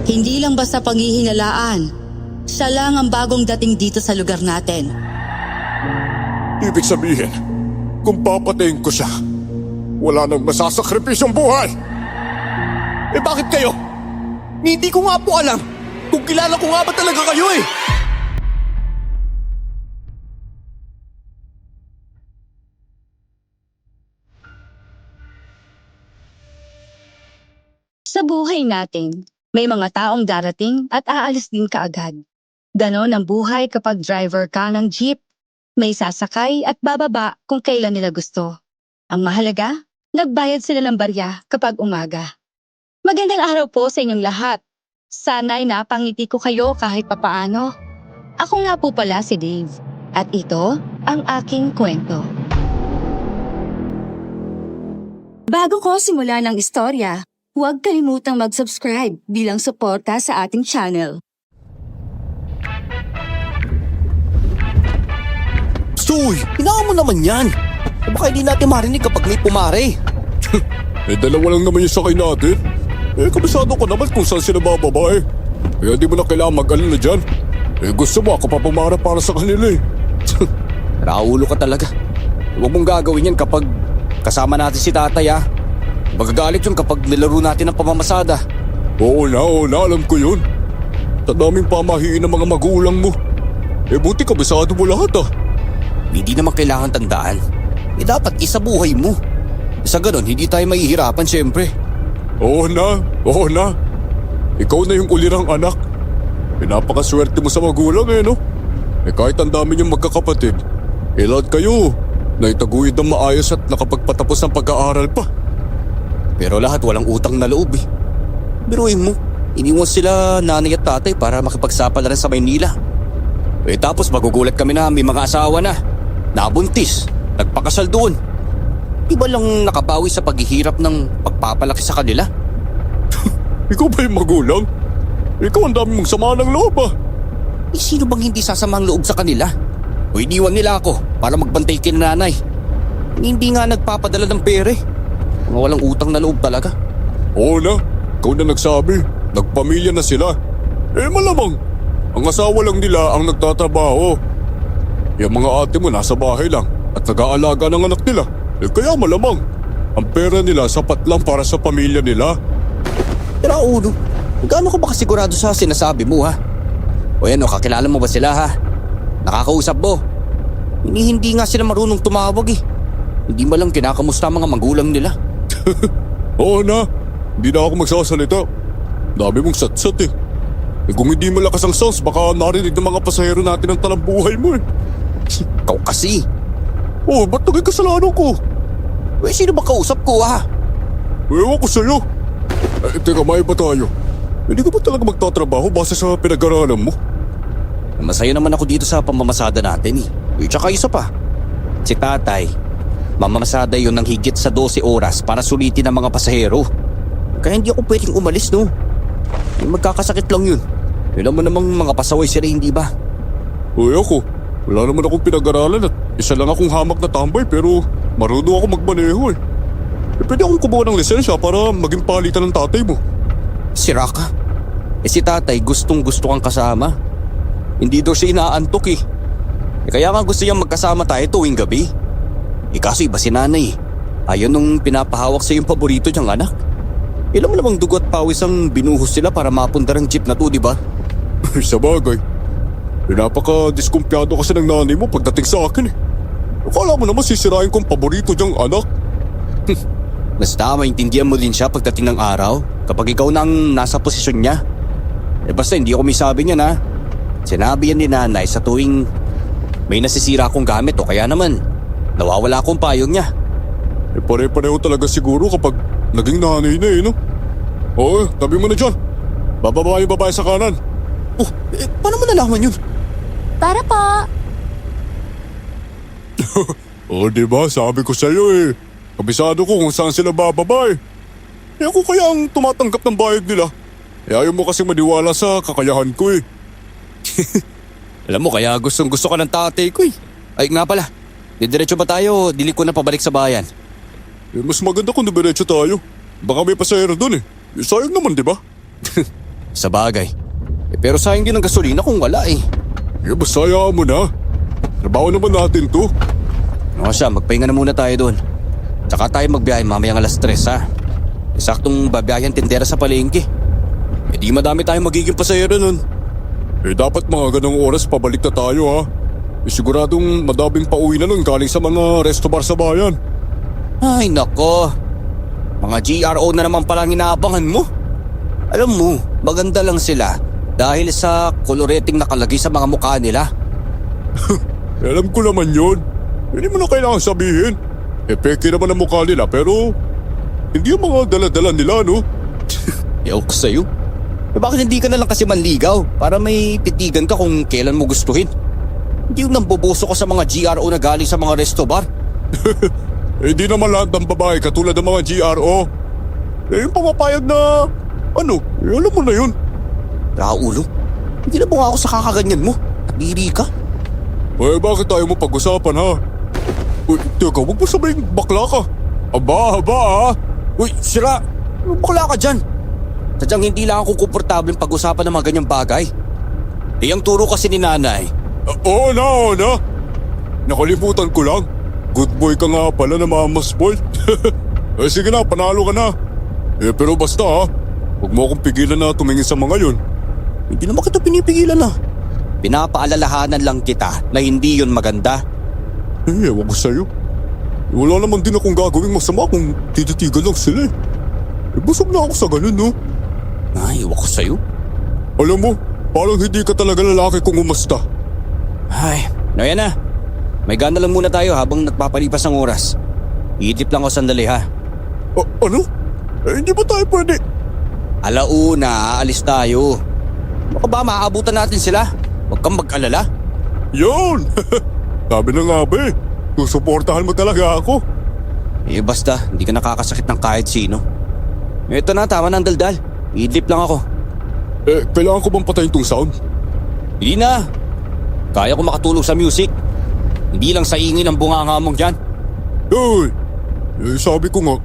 Hindi lang basta panghihinalaan. Siya lang ang bagong dating dito sa lugar natin. Ibig sabihin, kung papatayin ko siya, wala nang masasakripisyong buhay. Eh bakit kayo? Hindi ko nga po alam kung kilala ko nga ba talaga kayo eh. Sa buhay natin, may mga taong darating at aalis din kaagad. Ganon ang buhay kapag driver ka ng jeep. May sasakay at bababa kung kailan nila gusto. Ang mahalaga, nagbayad sila ng barya kapag umaga. Magandang araw po sa inyong lahat. Sana'y napangiti ko kayo kahit papaano. Ako nga po pala si Dave. At ito ang aking kwento. Bago ko simulan ang istorya, huwag kalimutang mag-subscribe bilang suporta sa ating channel. Uy, hinaan mo naman yan. Baka hindi natin marinig kapag may pumare. Dalawa lang naman yung sakay natin. Kabisado ko naman kung saan sila bababa eh. Kaya di mo na kailangan mag-alala dyan. Gusto mo ako pa pumara para sa kanila eh. Raulo ka talaga. Huwag mong gagawin yan kapag kasama natin si tatay ha. Magagalit yun kapag nilaro natin ang pamamasada. Oo na, alam ko yun. Sa daming pamahiin ng mga magulang mo. Buti kabisado mo lahat ah. Hindi naman kailangan tandaan. Dapat isabuhay mo. Sa ganon, hindi tayo mahihirapan syempre. Oo na. Ikaw na yung ulirang anak. Napakaswerte mo sa magulang no? Kahit ang dami niyong magkakapatid, lahat kayo naitaguyod ng maayos at nakapagpatapos ng pag-aaral pa. Pero lahat walang utang na loob eh. Biruin mo, iniwan sila nanay at tatay para makipagsapal na rin sa Maynila. Tapos magugulat kami na may mga asawa na. Nabuntis, nagpakasal doon. Di ba lang nakabawi sa paghihirap ng pagpapalaki sa kanila? Ikaw ba yung magulang? Ikaw ang dami mong sama ng loob ah. Sino bang hindi sasamang loob sa kanila? O iniwan nila ako para magbantay kay nanay. Hindi nga nagpapadala ng pere. Mga walang utang na loob talaga. Oo na, ikaw na nagsabi. Nagpamilya na sila. Malamang, ang asawa lang nila ang nagtatrabaho. Yung mga ate mo nasa bahay lang at nag-aalaga ng anak nila. Kaya malamang, ang pera nila sapat lang para sa pamilya nila. Pero ulo, gaano ka ba kasigurado sa sinasabi mo ha? O yan o, kakilala mo ba sila ha? Nakakausap mo? Hindi nga sila marunong tumawag eh. Hindi malang kinakamusta ang mga magulang nila. Oo na, hindi na ako magsasalita. Dami mong satsat eh. Kung hindi malakas ang sounds, baka narinig ng mga pasahero natin ang talambuhay mo eh. Ikaw kasi. Ba't naging kasalanan ko? Sino ba kausap ko ha? Ewan ko sa'yo. Teka, may ba tayo? Hindi ka ba talaga magtatrabaho base sa pinag-aralan mo? Masaya naman ako dito sa pamamasada natin eh. Tsaka isa pa. Si tatay, mamamasada yun ng higit sa 12 oras para sulitin ang mga pasahero. Kaya hindi ako pwedeng umalis no. Magkakasakit lang yun. Yun naman namang mga pasaway sila hindi ba? Ako, wala naman akong pinag-aralan at isa lang akong hamak na tambay pero marunong ako magmaneho eh. Pwede akong kumuha ng lisensya para maging palitan ng tatay mo. Sira ka. Si tatay gustong gusto kang kasama. Hindi daw siya inaantok eh. Kaya nga gusto niyang magkasama tayo tuwing gabi. Kaso iba si nanay eh. Ayaw nung pinapahawak sa yung paborito niyang anak. Ilan mo namang dugo at pawis ang binuhos sila para mapundar ang jeep na to, di ba? Sa bagay. Napaka-diskumpyado kasi ng nanay mo pagdating sa akin eh. Akala mo naman sisirain kong paborito niyang anak. Basta maintindihan mo din siya pagdating ng araw kapag ikaw na ang nasa posisyon niya. Basta hindi ako may sabi niya na. Sinabi yan ni nanay sa tuwing may nasisira akong gamit o kaya naman nawawala akong payong niya. Pare-pareho talaga siguro kapag naging nanay na eh no? Oo, tabi mo na dyan. Bababa yung babae sa kanan. Paano mo nalaman yun? Para po. Diba? Sabi ko sa'yo eh. Kabisado ko kung saan sila bababa eh. Ako kaya ang tumatanggap ng bayad nila. Ayaw mo kasing maniwala sa kakayahan ko eh. Alam mo kaya gustong gusto ka ng tatay ko eh. Ay nga pala, didiretso ba tayo? Dili ko na pabalik sa bayan. Mas maganda kung dumiretso tayo. Baka may pasahero dun eh. Sayang naman diba? Sa bagay. Pero sayang din ang gasolina kung wala eh. Basta hayaan mo na. Trabaho naman natin to. O siya, magpahinga na muna tayo doon. Tsaka tayo magbiyahe mamayang 3:00 ha. Saktong babiyahe ang tindera sa palengke. Di madami tayong magiging pasahero nun. Dapat mga ganong oras pabalik na tayo ha. Siguradong madaming pauwi na nun galing sa mga resto bar sa bayan. Ay nako. Mga GRO na naman palang inaabangan mo. Alam mo, maganda lang sila dahil sa koloreting nakalagay sa mga mukha nila. Alam ko naman yun. Hindi mo na kailangan sabihin. Peke naman ang mukha nila pero hindi yung mga dala-dala nila no. Ewan ko sa'yo. Bakit hindi ka na lang kasi manligaw para may titigan ka kung kailan mo gustuhin? Hindi yung nambubuso ko sa mga GRO na galing sa mga resto bar. Hindi naman lahat ng babae katulad ng mga GRO. Yung pumapayag na alam mo na yun. Raulo, hindi na bunga ako sa kakaganyan mo. Nabiri ka. Bakit tayo mo pag-usapan ha? Uy, teka, huwag mo sabihing bakla ka. Aba ha? Uy, sira! Bakla ka dyan. Sadyang hindi lang ako komportableng pag-usapan ng mga ganyang bagay. Ang turo kasi ni nanay. Oo na. Nakalimutan ko lang. Good boy ka nga pala na mama spoiled. Sige na, panalo ka na. Pero basta ha, huwag mo akong pigilan na tumingin sa mga yun. Hindi naman kita pinipigilan na. Pinapaalalahanan lang kita na hindi yun maganda. Ewan ko sa'yo. Wala naman din akong gagawing masama kung tititigan lang sila eh. Busog na ako sa ganun no. Ay, ewan ko sa'yo. Alam mo, parang hindi ka talaga lalaki kung umasta. Ay, yan na. May gana lang muna tayo habang nagpapalipas ang oras. Iitip lang ako sandali ha. Ano? Hindi ba tayo pwede? Alauna, aalis tayo. Baka ba maaabutan natin sila? Huwag kang mag-alala. Yun! Sabi na nga ba eh. Susuportahan mo talaga ako. Basta, hindi ka nakakasakit ng kahit sino. Ito na, tama ng daldal. Iidlip lang ako. Kailangan ko bang patayin tong sound? Hindi na. Kaya ko makatulog sa music. Hindi lang sa ingin ng bunganga mong dyan. Uy! Sabi ko nga.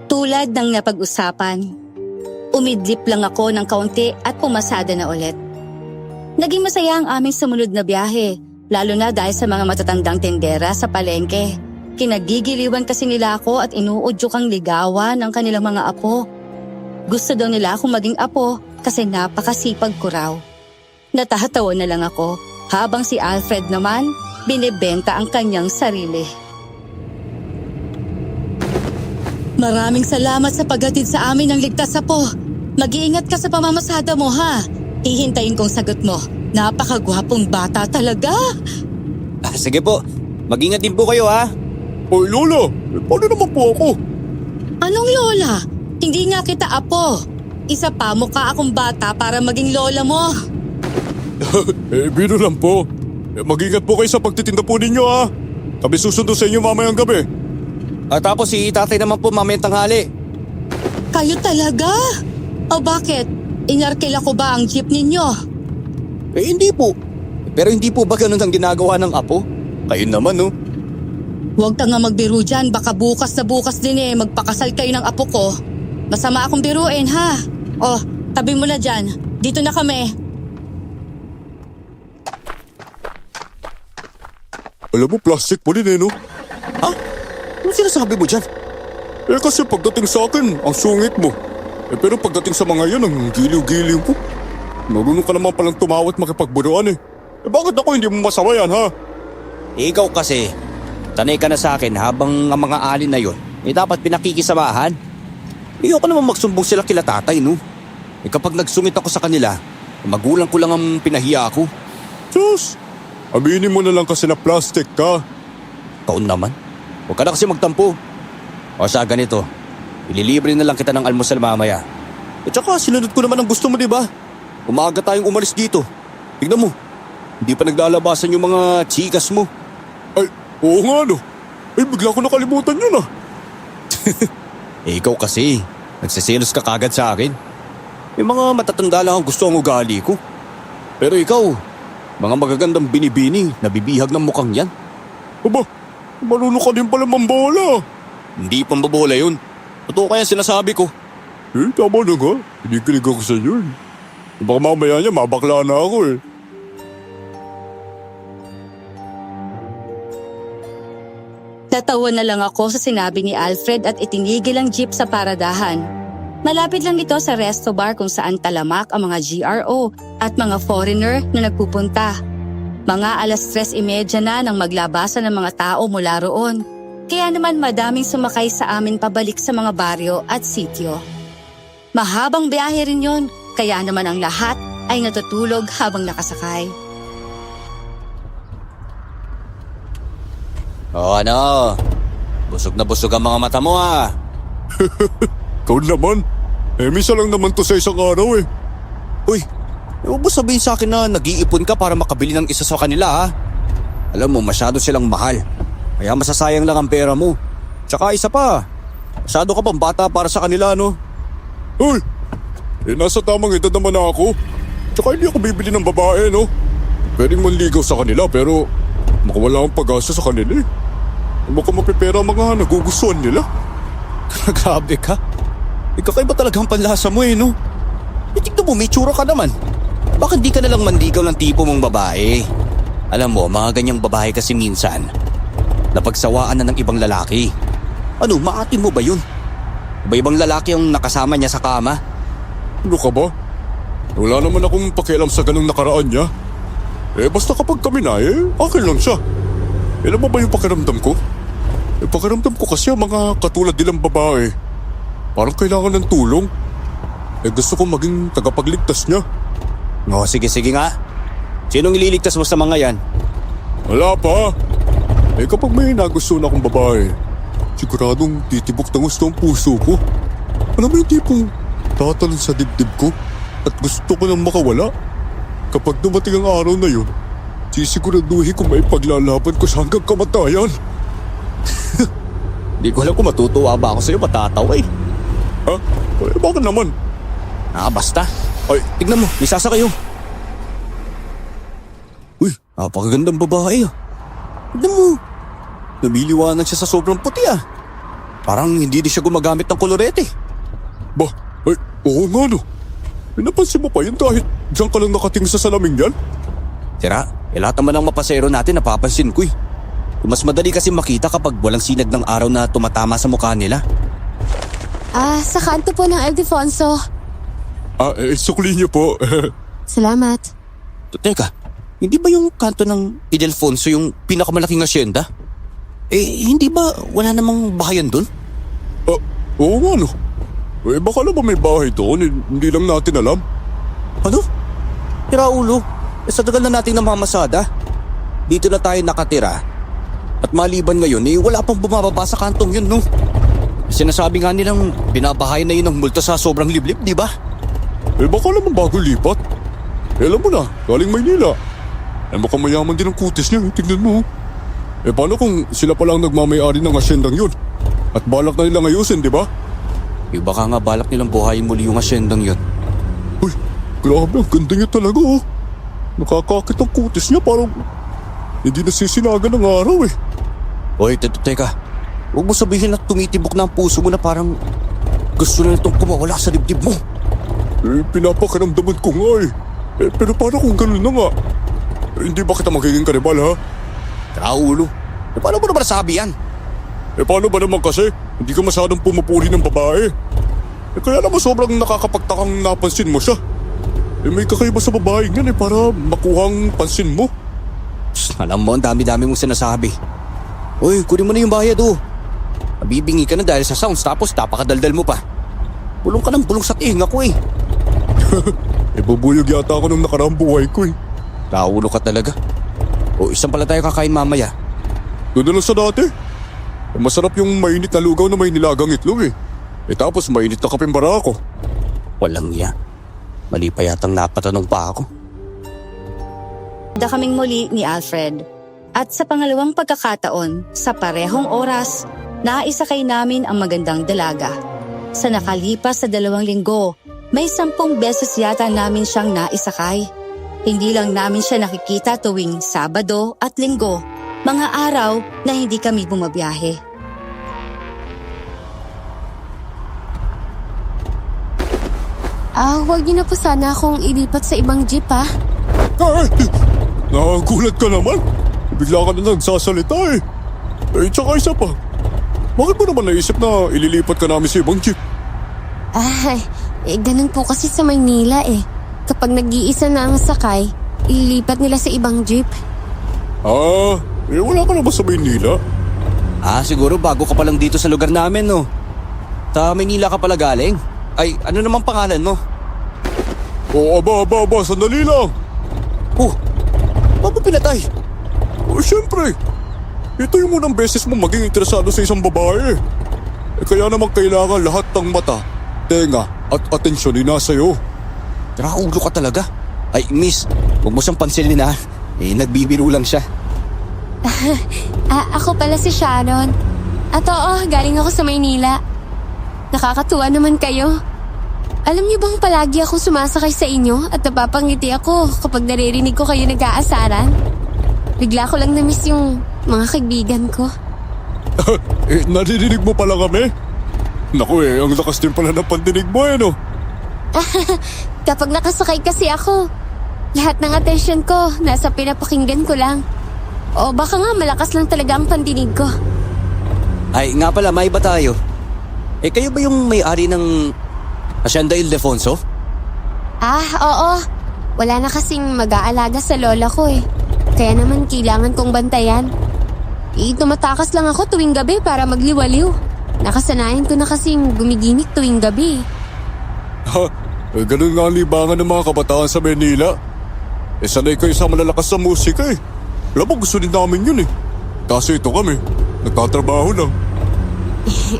Tulad ng napag-usapan, umidlip lang ako ng kaunti at pumasada na ulit. Naging masaya ang aming sumunod na biyahe, lalo na dahil sa mga matatandang tendera sa palengke. Kinagigiliwan kasi nila ako at inuudyok ang ligawan ng kanilang mga apo. Gusto daw nila akong maging apo kasi napakasipag ko raw. Natatawa na lang ako habang si Alfred naman binibenta ang kanyang sarili. Maraming salamat sa paghatid sa amin ng ligtas apo. Mag-iingat ka sa pamamasada mo ha. Hihintayin kong sagot mo. Napakagwapong bata talaga. Sige po, mag-ingat din po kayo ha. Oy Lola, paano naman po ako? Anong lola? Hindi nga kita apo. Isa pa mukha akong bata para maging lola mo. Biro lang po. Mag-ingat po kayo sa pagtitinda po ninyo ha. Kami susundo sa inyo mamayang gabi. At tapos si tatay naman po mamayang tanghali. Kayo talaga? O bakit? Inarkila ko ba ang jeep ninyo? Hindi po. Pero hindi po ba ganun ang ginagawa ng apo? Kayo naman no? Huwag ka nga magbiro dyan, baka bukas na bukas din magpakasal kayo ng apo ko. Masama akong biruin ha. O, tabi mo na dyan. Dito na kami. Alam mo, plastic po din no? Ha? Ano sinasabi mo dyan? Kasi pagdating sa akin, ang sungit mo. Pero pagdating sa mga yan, ang giliw-giliw ko. Marunong ka naman palang tumawa at makipagburuan bakit ako hindi mo masawa yan ha? Ikaw kasi, sanay ka na sa akin habang ang mga alin na yon dapat pinakikisamahan. Ayoko naman magsumbong sila kila tatay no? Kapag nagsungit ako sa kanila, magulang ko lang ang pinahiya ako. Diyos, aminin mo na lang kasi na plastic ka. Taon naman, huwag ka na kasi magtampo. O sa ganito, ililibre na lang kita ng almusal mamaya. At saka sinunod ko naman ang gusto mo diba? Umaga tayong umalis dito. Tignan mo, hindi pa naglalabasan yung mga chikas mo. Ay, oo nga no. Bigla ko nakalimutan yun Ikaw kasi, nagsiselos ka kagad sa akin. May mga matatanda lang ang gusto ang ugali ko. Pero ikaw, mga magagandang binibini, nabibihag ng mukhang yan. Aba, marunong ka din pala mambola. Hindi pambobola yun. Totoo kaya sinasabi ko. Tama na nga. Kinikilig ako sa inyo eh. Baka mamaya niya mabakla na ako eh. Natawa na lang ako sa sinabi ni Alfred at itinigil ang jeep sa paradahan. Malapit lang ito sa resto bar kung saan talamak ang mga GRO at mga foreigner na nagpupunta. Mga alas 3:30 na nang maglabasan ng mga tao mula roon. Kaya naman madaming sumakay sa amin pabalik sa mga baryo at sityo. Mahabang biyahe rin yon, kaya naman ang lahat ay natutulog habang nakasakay. O ano? Busog na busog ang mga mata mo ha. Ikaw naman. Misa lang naman to sa isang araw eh. Uy, huwag mo sabihin sa akin na nag-iipon ka para makabili ng isa sa kanila ha. Alam mo, masyado silang mahal. Kaya masasayang lang ang pera mo. Tsaka isa pa, masyado ka pang bata para sa kanila no? Uy! Nasa tamang edad naman ako. Tsaka hindi ako bibili ng babae no. Pwedeng manligaw sa kanila pero makawala akong pag-asa sa kanila eh. Mukhang mapipera ang mga nagugustuhan nila. Grabe ka. Ikakaiba talaga ang panlasa mo eh no? Tignan mo, may tsura ka naman. Bakit di ka nalang manligaw ng tipo mong babae? Alam mo, mga ganyang babae kasi minsan napagsawaan na ng ibang lalaki. Ano, maatim mo ba yun? Iba-ibang lalaki ang nakasama niya sa kama? Ano ka ba? Wala naman akong pakialam sa ganung nakaraan niya. Basta kapag kami na akin lang siya. Alam mo ba yung pakiramdam ko? Pakiramdam ko kasi ang mga katulad nilang babae parang kailangan ng tulong. Gusto kong maging tagapagligtas niya. Oo, sige nga. Sinong ililigtas mo sa mga yan? Wala pa. Kapag may nagustuhan akong babae, siguradong titibok ng gusto ang puso ko. Alam mo yung tipong tatalon sa dibdib ko at gusto ko nang makawala. Kapag dumating ang araw na yun, sisiguraduhin ko may paglalaban ko siya hanggang kamatayan. Di ko alam kung matutuwa ba ako sa'yo, matatawa eh. Ha? Bakit naman? Basta. Ay, tignan mo, may sasakay oh. Uy, napakagandang babae ah. Tignan mo. Namiliwanag siya sa sobrang puti ah. Parang hindi din siya gumagamit ng kolorete. Oo nga no. Napansin mo pa yun dahil diyan ka lang nakatingin sa salamin yan? Tira, lahat naman ng mapasero natin napapansin ko eh. Mas madali kasi makita kapag walang sinag ng araw na tumatama sa mukha nila. Sa kanto po ng Ildefonso. Sukli niyo po. Salamat. Teka, hindi ba yung kanto ng Ildefonso yung pinakamalaking asyenda? Hindi ba wala namang bahayan dun? Oo nga no. Baka naman may bahay doon, hindi lang natin alam. Ano? Tira ulo, sa tagal na nating namamasada. Dito na tayo nakatira. At maliban ngayon, wala pang bumababa sa kantong yun, no? Sinasabi nga nilang binabahay na yun ng multa sa sobrang liblib, di ba? Baka naman bago lipat. Alam mo na, galing Maynila. Mukhang mayaman din ang kutis niya, tingnan mo. Paano kung sila palang nagmamayari ng asyendang yun? At balak na nilang ayusin, di ba? Baka nga balak nilang buhayin muli yung asyendang yun. Uy, grabe, ang ganda niya talaga oh. Nakakakit ang kutis niya, parang hindi nasisinagan ng araw eh. Oy, teka. Huwag mo sabihin na tumitibok na ang puso mo na parang gusto na itong kumawala sa dibdib mo. Pinapakiramdaman ko nga eh. Pero paano kung ganun na nga? Hindi ba kita magiging kanibal ha? Traulo, paano mo naman nasabi yan? Paano ba naman kasi? Hindi ka masyadong pumupuri ng babae. Kaya naman sobrang nakakapagtakang napansin mo siya. May kakaiba sa babae yan para makuhang pansin mo. Alam mo, ang dami-dami mong sinasabi. Uy, kunin mo na yung bayad oh. Mabibingi ka na dahil sa sounds tapos napakadaldal mo pa. Bulong ka ng bulong sa tinga ko eh. Bubuyog yata ako nung nakaraang buhay ko eh. Traulo ka talaga. O isang pala tayo kakain mamaya. Doon na lang sa dati. Masarap yung mainit na lugaw na may nilagang itlog eh. Tapos mainit na kapeng barako. Walang iya. Mali pa yatang napatanong pa ako. Kaming muli ni Alfred. At sa pangalawang pagkakataon, sa parehong oras, naisakay namin ang magandang dalaga. Sa nakalipas sa 2 linggo, may 10 beses yata namin siyang naisakay. Hindi lang namin siya nakikita tuwing Sabado at Linggo, mga araw na hindi kami bumabiyahe. Huwag niyo na po sana akong ilipat sa ibang jeep Ay! Nakagulat ka naman. Bigla ka na nagsasalita eh. Tsaka isa pa. Bakit mo naman naisip na ililipat ka namin sa ibang jeep? Ganun po kasi sa Maynila eh. Kapag nag-iisa na ang sakay, ililipat nila sa ibang jeep. Wala ka na ba sa Maynila? Siguro bago ka pa lang dito sa lugar namin, no? Sa Manila ka pala galing? Ay, ano namang pangalan mo? Aba, sandali lang. Ba't mo pinatay? Siyempre. Ito yung unang beses mo maging interesado sa isang babae. Kaya naman kailangan lahat ng mata, tenga at atensyon ay nasa'yo. Ulo ka talaga. Ay, miss, huwag mo siyang pansinin ha. Nagbibiro lang siya. Ako pala si Sharon. At oo, galing ako sa Maynila. Nakakatuwa naman kayo. Alam niyo bang palagi akong sumasakay sa inyo at napapangiti ako kapag naririnig ko kayo nag-aasaran? Bigla ko lang na-miss yung mga kaibigan ko. Naririnig mo pala kami? Naku ang lakas din pala ng pandinig mo no? Kapag nakasakay kasi ako, lahat ng atensyon ko nasa pinapakinggan ko lang. O baka nga malakas lang talaga ang pandinig ko. Ay, nga pala, may ba tayo? Kayo ba yung may-ari ng Hacienda Ildefonso? Oo. Wala na kasing mag-aalaga sa lola ko eh. Kaya naman kailangan kong bantayan. Tumatakas lang ako tuwing gabi para magliwaliw. Nakasanayan ko na kasing gumiginik tuwing gabi. Ganun nga ang libangan ng mga kabataan sa Manila. Sanay kayo sa malalakas sa musika eh. Alam mo, gusto din namin yun eh. Kasi ito kami, nagtatrabaho lang.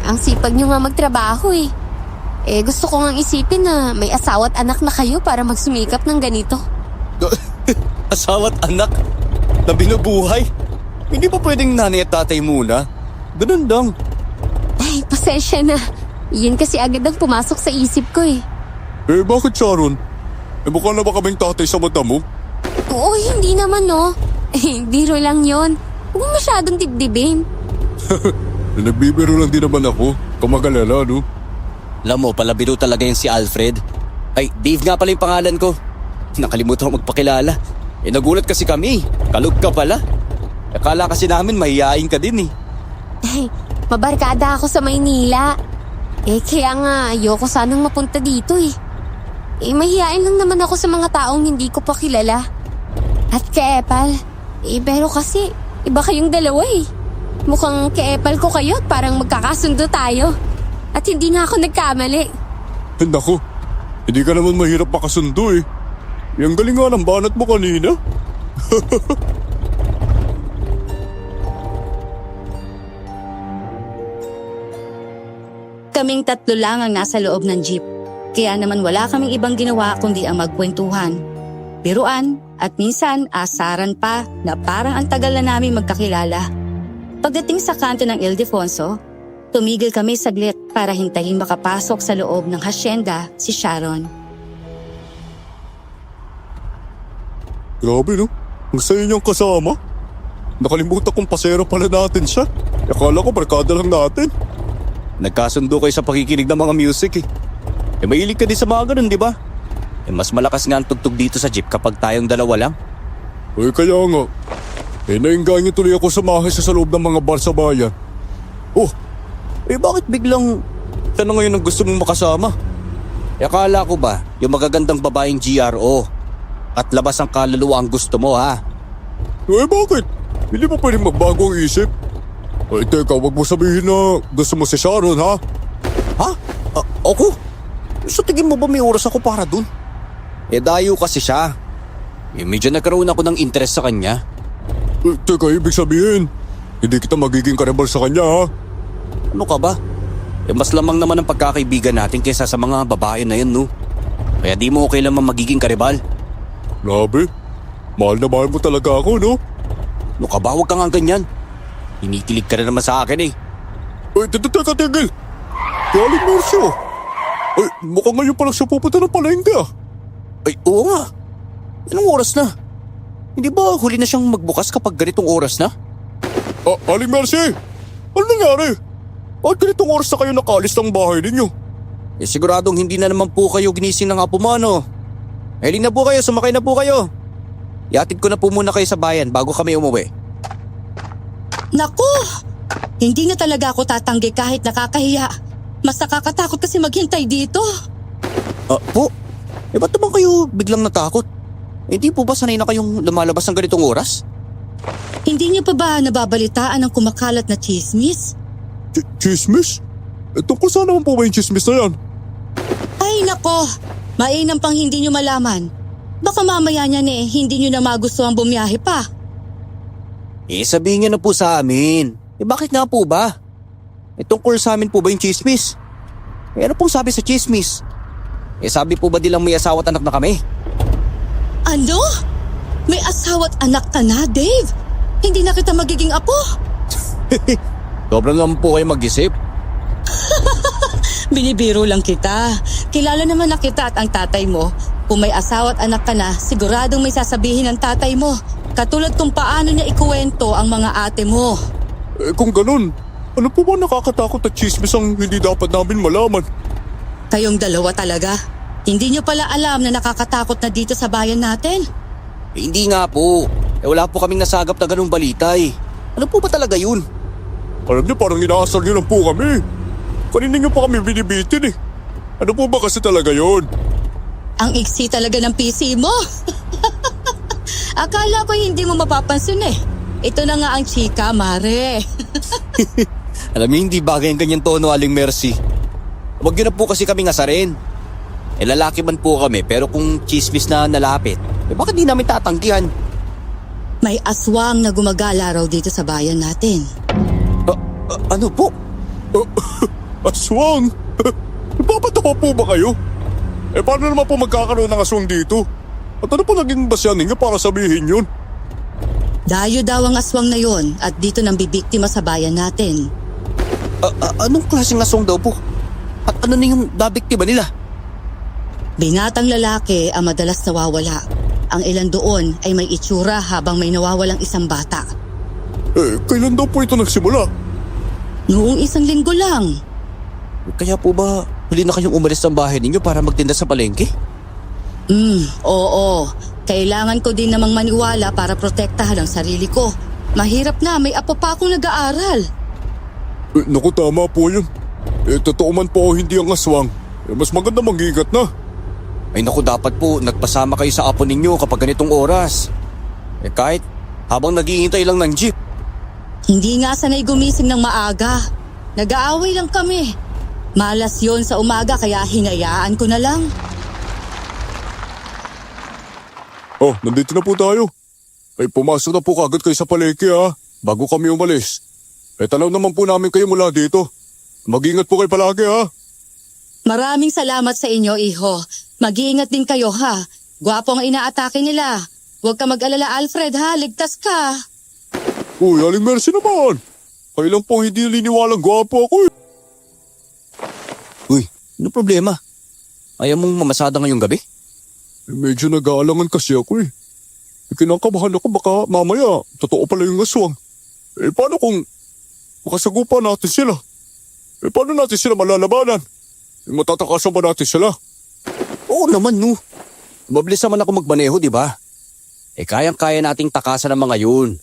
Ang sipag nyo nga magtrabaho eh. Gusto ko nga isipin na may asawa at anak na kayo para magsumikap ng ganito. Asawa at anak? Na binubuhay? Hindi pa pwedeng nanay at tatay muna? Ganun lang. Ay, pasensya na. Yan kasi agad ang pumasok sa isip ko eh. Bakit Sharon? Mukha na ba kaming tatay sa mata mo? Oo, hindi naman no. Biro lang yon. Huwag mo masyadong dibdibin. Nagbibiro lang din naman ako. Kamagalala, no? Alam mo, palabiro talaga yan si Alfred. Ay, Dave nga pala yung pangalan ko. Nakalimutan ko magpakilala. Nagulat kasi kami. Kalog ka pala. Akala kasi namin mahihain ka din eh. Mabarkada ako sa Maynila. Kaya nga ayoko sanang mapunta dito eh. Mahihain lang naman ako sa mga taong hindi ko pa kilala. At kay-epal. Pero kasi, iba kayong dalawa eh. Mukhang kay-epal ko kayo at parang magkakasundo tayo. At hindi nga ako nagkamali. Naku, hindi ka naman mahirap makasundo eh. Yung galing nga ng banat mo kanina. Kaming tatlo lang ang nasa loob ng jeep. Kaya naman wala kaming ibang ginawa kundi ang magkwentuhan. Biruan at minsan asaran pa na parang ang tagal na namin magkakilala. Pagdating sa kanto ng Ildefonso, tumigil kami saglit para hintayin makapasok sa loob ng hacienda si Sharon. Grabe no, ang saya niyang kasama. Nakalimutan kong pasero pala natin siya. Akala ko barkada lang natin. Nagkasundo kayo sa pakikinig ng mga music eh. Mahilig ka din sa mga ganun, di ba? Mas malakas nga ang tugtog dito sa jeep kapag tayong dalawa lang. Kaya nga. Nainganyo tuloy ako sumahay sa loob ng mga bar sa bayan. Bakit biglang siya na ngayon ang gusto mong makasama? Akala ko ba yung magagandang babaeng GRO at labas ang kaluluwa ang gusto mo ha? Bakit? Hindi pa pwedeng magbago ang isip. Teka, wag mo sabihin na gusto mo si Sharon ha? Ha? Ako? So tingin mo ba may oras ako para dun? Dayo kasi siya. Medyo nagkaroon ako ng interest sa kanya. Teka, ibig sabihin, hindi kita magiging karibal sa kanya ha? Ano ka ba? Mas lamang naman ang pagkakaibigan natin kaysa sa mga babae na yan, no? Kaya di mo okay lamang magiging karibal. Grabe, mahal na mahal mo talaga ako, no? Ano ka ba? Huwag ka nga ganyan. Hinikilig ka na naman sa akin eh. Teka, tigil! Galing Mercio! Mukhang ngayon palang siya pupunta ng palengke ah. Oo nga. Anong oras na? Hindi ba huli na siyang magbukas kapag ganitong oras na? Aling Mercy! Ano nangyari? Bakit ganitong oras na kayo nakaalis ng bahay ninyo? Siguradong hindi na naman po kayo ginising ng apo mo, ano? Halina po kayo, sumakay na po kayo. Iatid ko na po muna kayo sa bayan bago kami umuwi. Naku! Hindi na talaga ako tatanggi kahit nakakahiya. Mas nakakatakot kasi maghintay dito. Po? Ba't naman kayo biglang natakot? Hindi po ba sanay na kayong lumalabas ng ganitong oras? Hindi niyo pa ba nababalitaan ang kumakalat na chismis? Chismis? Tungkol saan naman po ba yung chismis na yan? Ay nako! Mainam pang hindi niyo malaman. Baka mamaya niyan hindi niyo na magustuhan bumiyahe pa. Sabihin niyo na po sa amin. Bakit nga po ba? Tungkol sa amin po ba yung chismis? Ano pong sabi sa chismis? Sabi po ba nilang may asawa at anak na kami? Ano? May asawa at anak ka na, Dave? Hindi na kita magiging apo? Sobrang naman po kayo mag-isip. Binibiro lang kita. Kilala naman na kita at ang tatay mo. Kung may asawa at anak ka na, siguradong may sasabihin ng tatay mo. Katulad kung paano niya ikuwento ang mga ate mo. Kung ganun, ano po ba nakakatakot at chismis ang hindi dapat namin malaman? Kayong dalawa talaga. Hindi niyo pala alam na nakakatakot na dito sa bayan natin? Hindi nga po. Wala po kaming nasagap na ganung balita eh. Ano po ba talaga yun? Alam niyo, parang inaasar niyo lang po kami. Kanina niyo pa kami binibitin eh. Ano po ba kasi talaga yun? Ang iksi talaga ng PC mo. Akala ko hindi mo mapapansin eh. Ito na nga ang chika, Mare. Alam niyo, hindi bagay ang ganyan tono, Aling Mercy. Huwag niyo na po kasi kami ngasarin. Lalaki man po kami, pero kung chismis na nalapit, bakit di namin tatanggihan? May aswang na gumagala raw dito sa bayan natin. Ano po? Aswang? Napapatawa po ba kayo? Paano naman po magkakaroon ng aswang dito? At ano po naging basyan ninyo para sabihin yun? Dayo daw ang aswang na yon at dito nang bibiktima sa bayan natin. Anong klaseng aswang daw po? At ano na yung nabiktima nila? Binatang lalaki ang madalas nawawala. Ang ilan doon ay may itsura habang may nawawalang isang bata. Kailan daw po ito nagsimula? Noong isang linggo lang. Kaya po ba huli na kayong umalis ng bahay ninyo para magtinda sa palengke? Oo. Kailangan ko din namang maniwala para protektahan ang sarili ko. Mahirap na, may apo pa akong nag-aaral. Naku, tama po yun. Totoo man po hindi ang aswang. Mas maganda mag-ingat na. Ay naku, dapat po nagpasama kayo sa apo ninyo kapag ganitong oras. Kahit habang naghihintay lang ng jeep. Hindi nga sanay gumising ng maaga. Nag-aaway lang kami. Malas yon sa umaga kaya hinayaan ko na lang. Oh, nandito na po tayo. Pumasok na po kagad kayo sa palengke ha, bago kami umalis. Tanaw naman po namin kayo mula dito. Mag-ingat po kayo palagi ha. Maraming salamat sa inyo, iho. Mag-iingat din kayo ha. Gwapo ang inaatake nila. Huwag ka mag-alala, Alfred ha. Ligtas ka. Uy, Aling Mercy naman. Kayo lang pong hindi naliniwalang gwapo ako eh. Uy, ano problema? Ayaw mong mamasada ngayong gabi? Medyo nag-aalangan kasi ako eh. Kinakabahan ako baka mamaya totoo pala yung aswang. Paano kung makasagupa natin sila? Paano natin sila malalabanan? Matatakasan ba natin sila? Oo naman no. Mabilis naman ako magmaneho, di ba? Kayang-kaya nating takasan ng mga yun.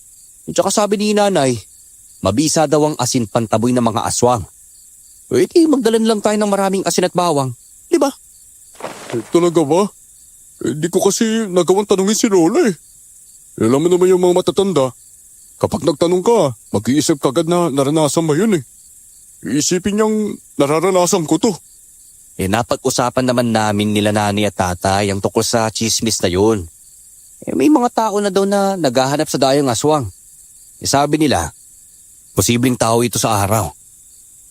At saka sabi ni nanay, mabisa daw ang asin pantaboy ng mga aswang. Di magdalan lang tayo ng maraming asin at bawang, di ba? Talaga ba? Di ko kasi nagawang tanungin si Lola eh. Alam mo naman yung mga matatanda. Kapag nagtanong ka, mag-iisip kagad na naranasan mo yun eh. Iisipin niyang nararanasan ko to. Napag-usapan naman namin nila nanay at tatay ang tungkol sa chismis na yun. May mga tao na daw na naghahanap sa dayang aswang. Sabi nila, posibleng tao ito sa araw.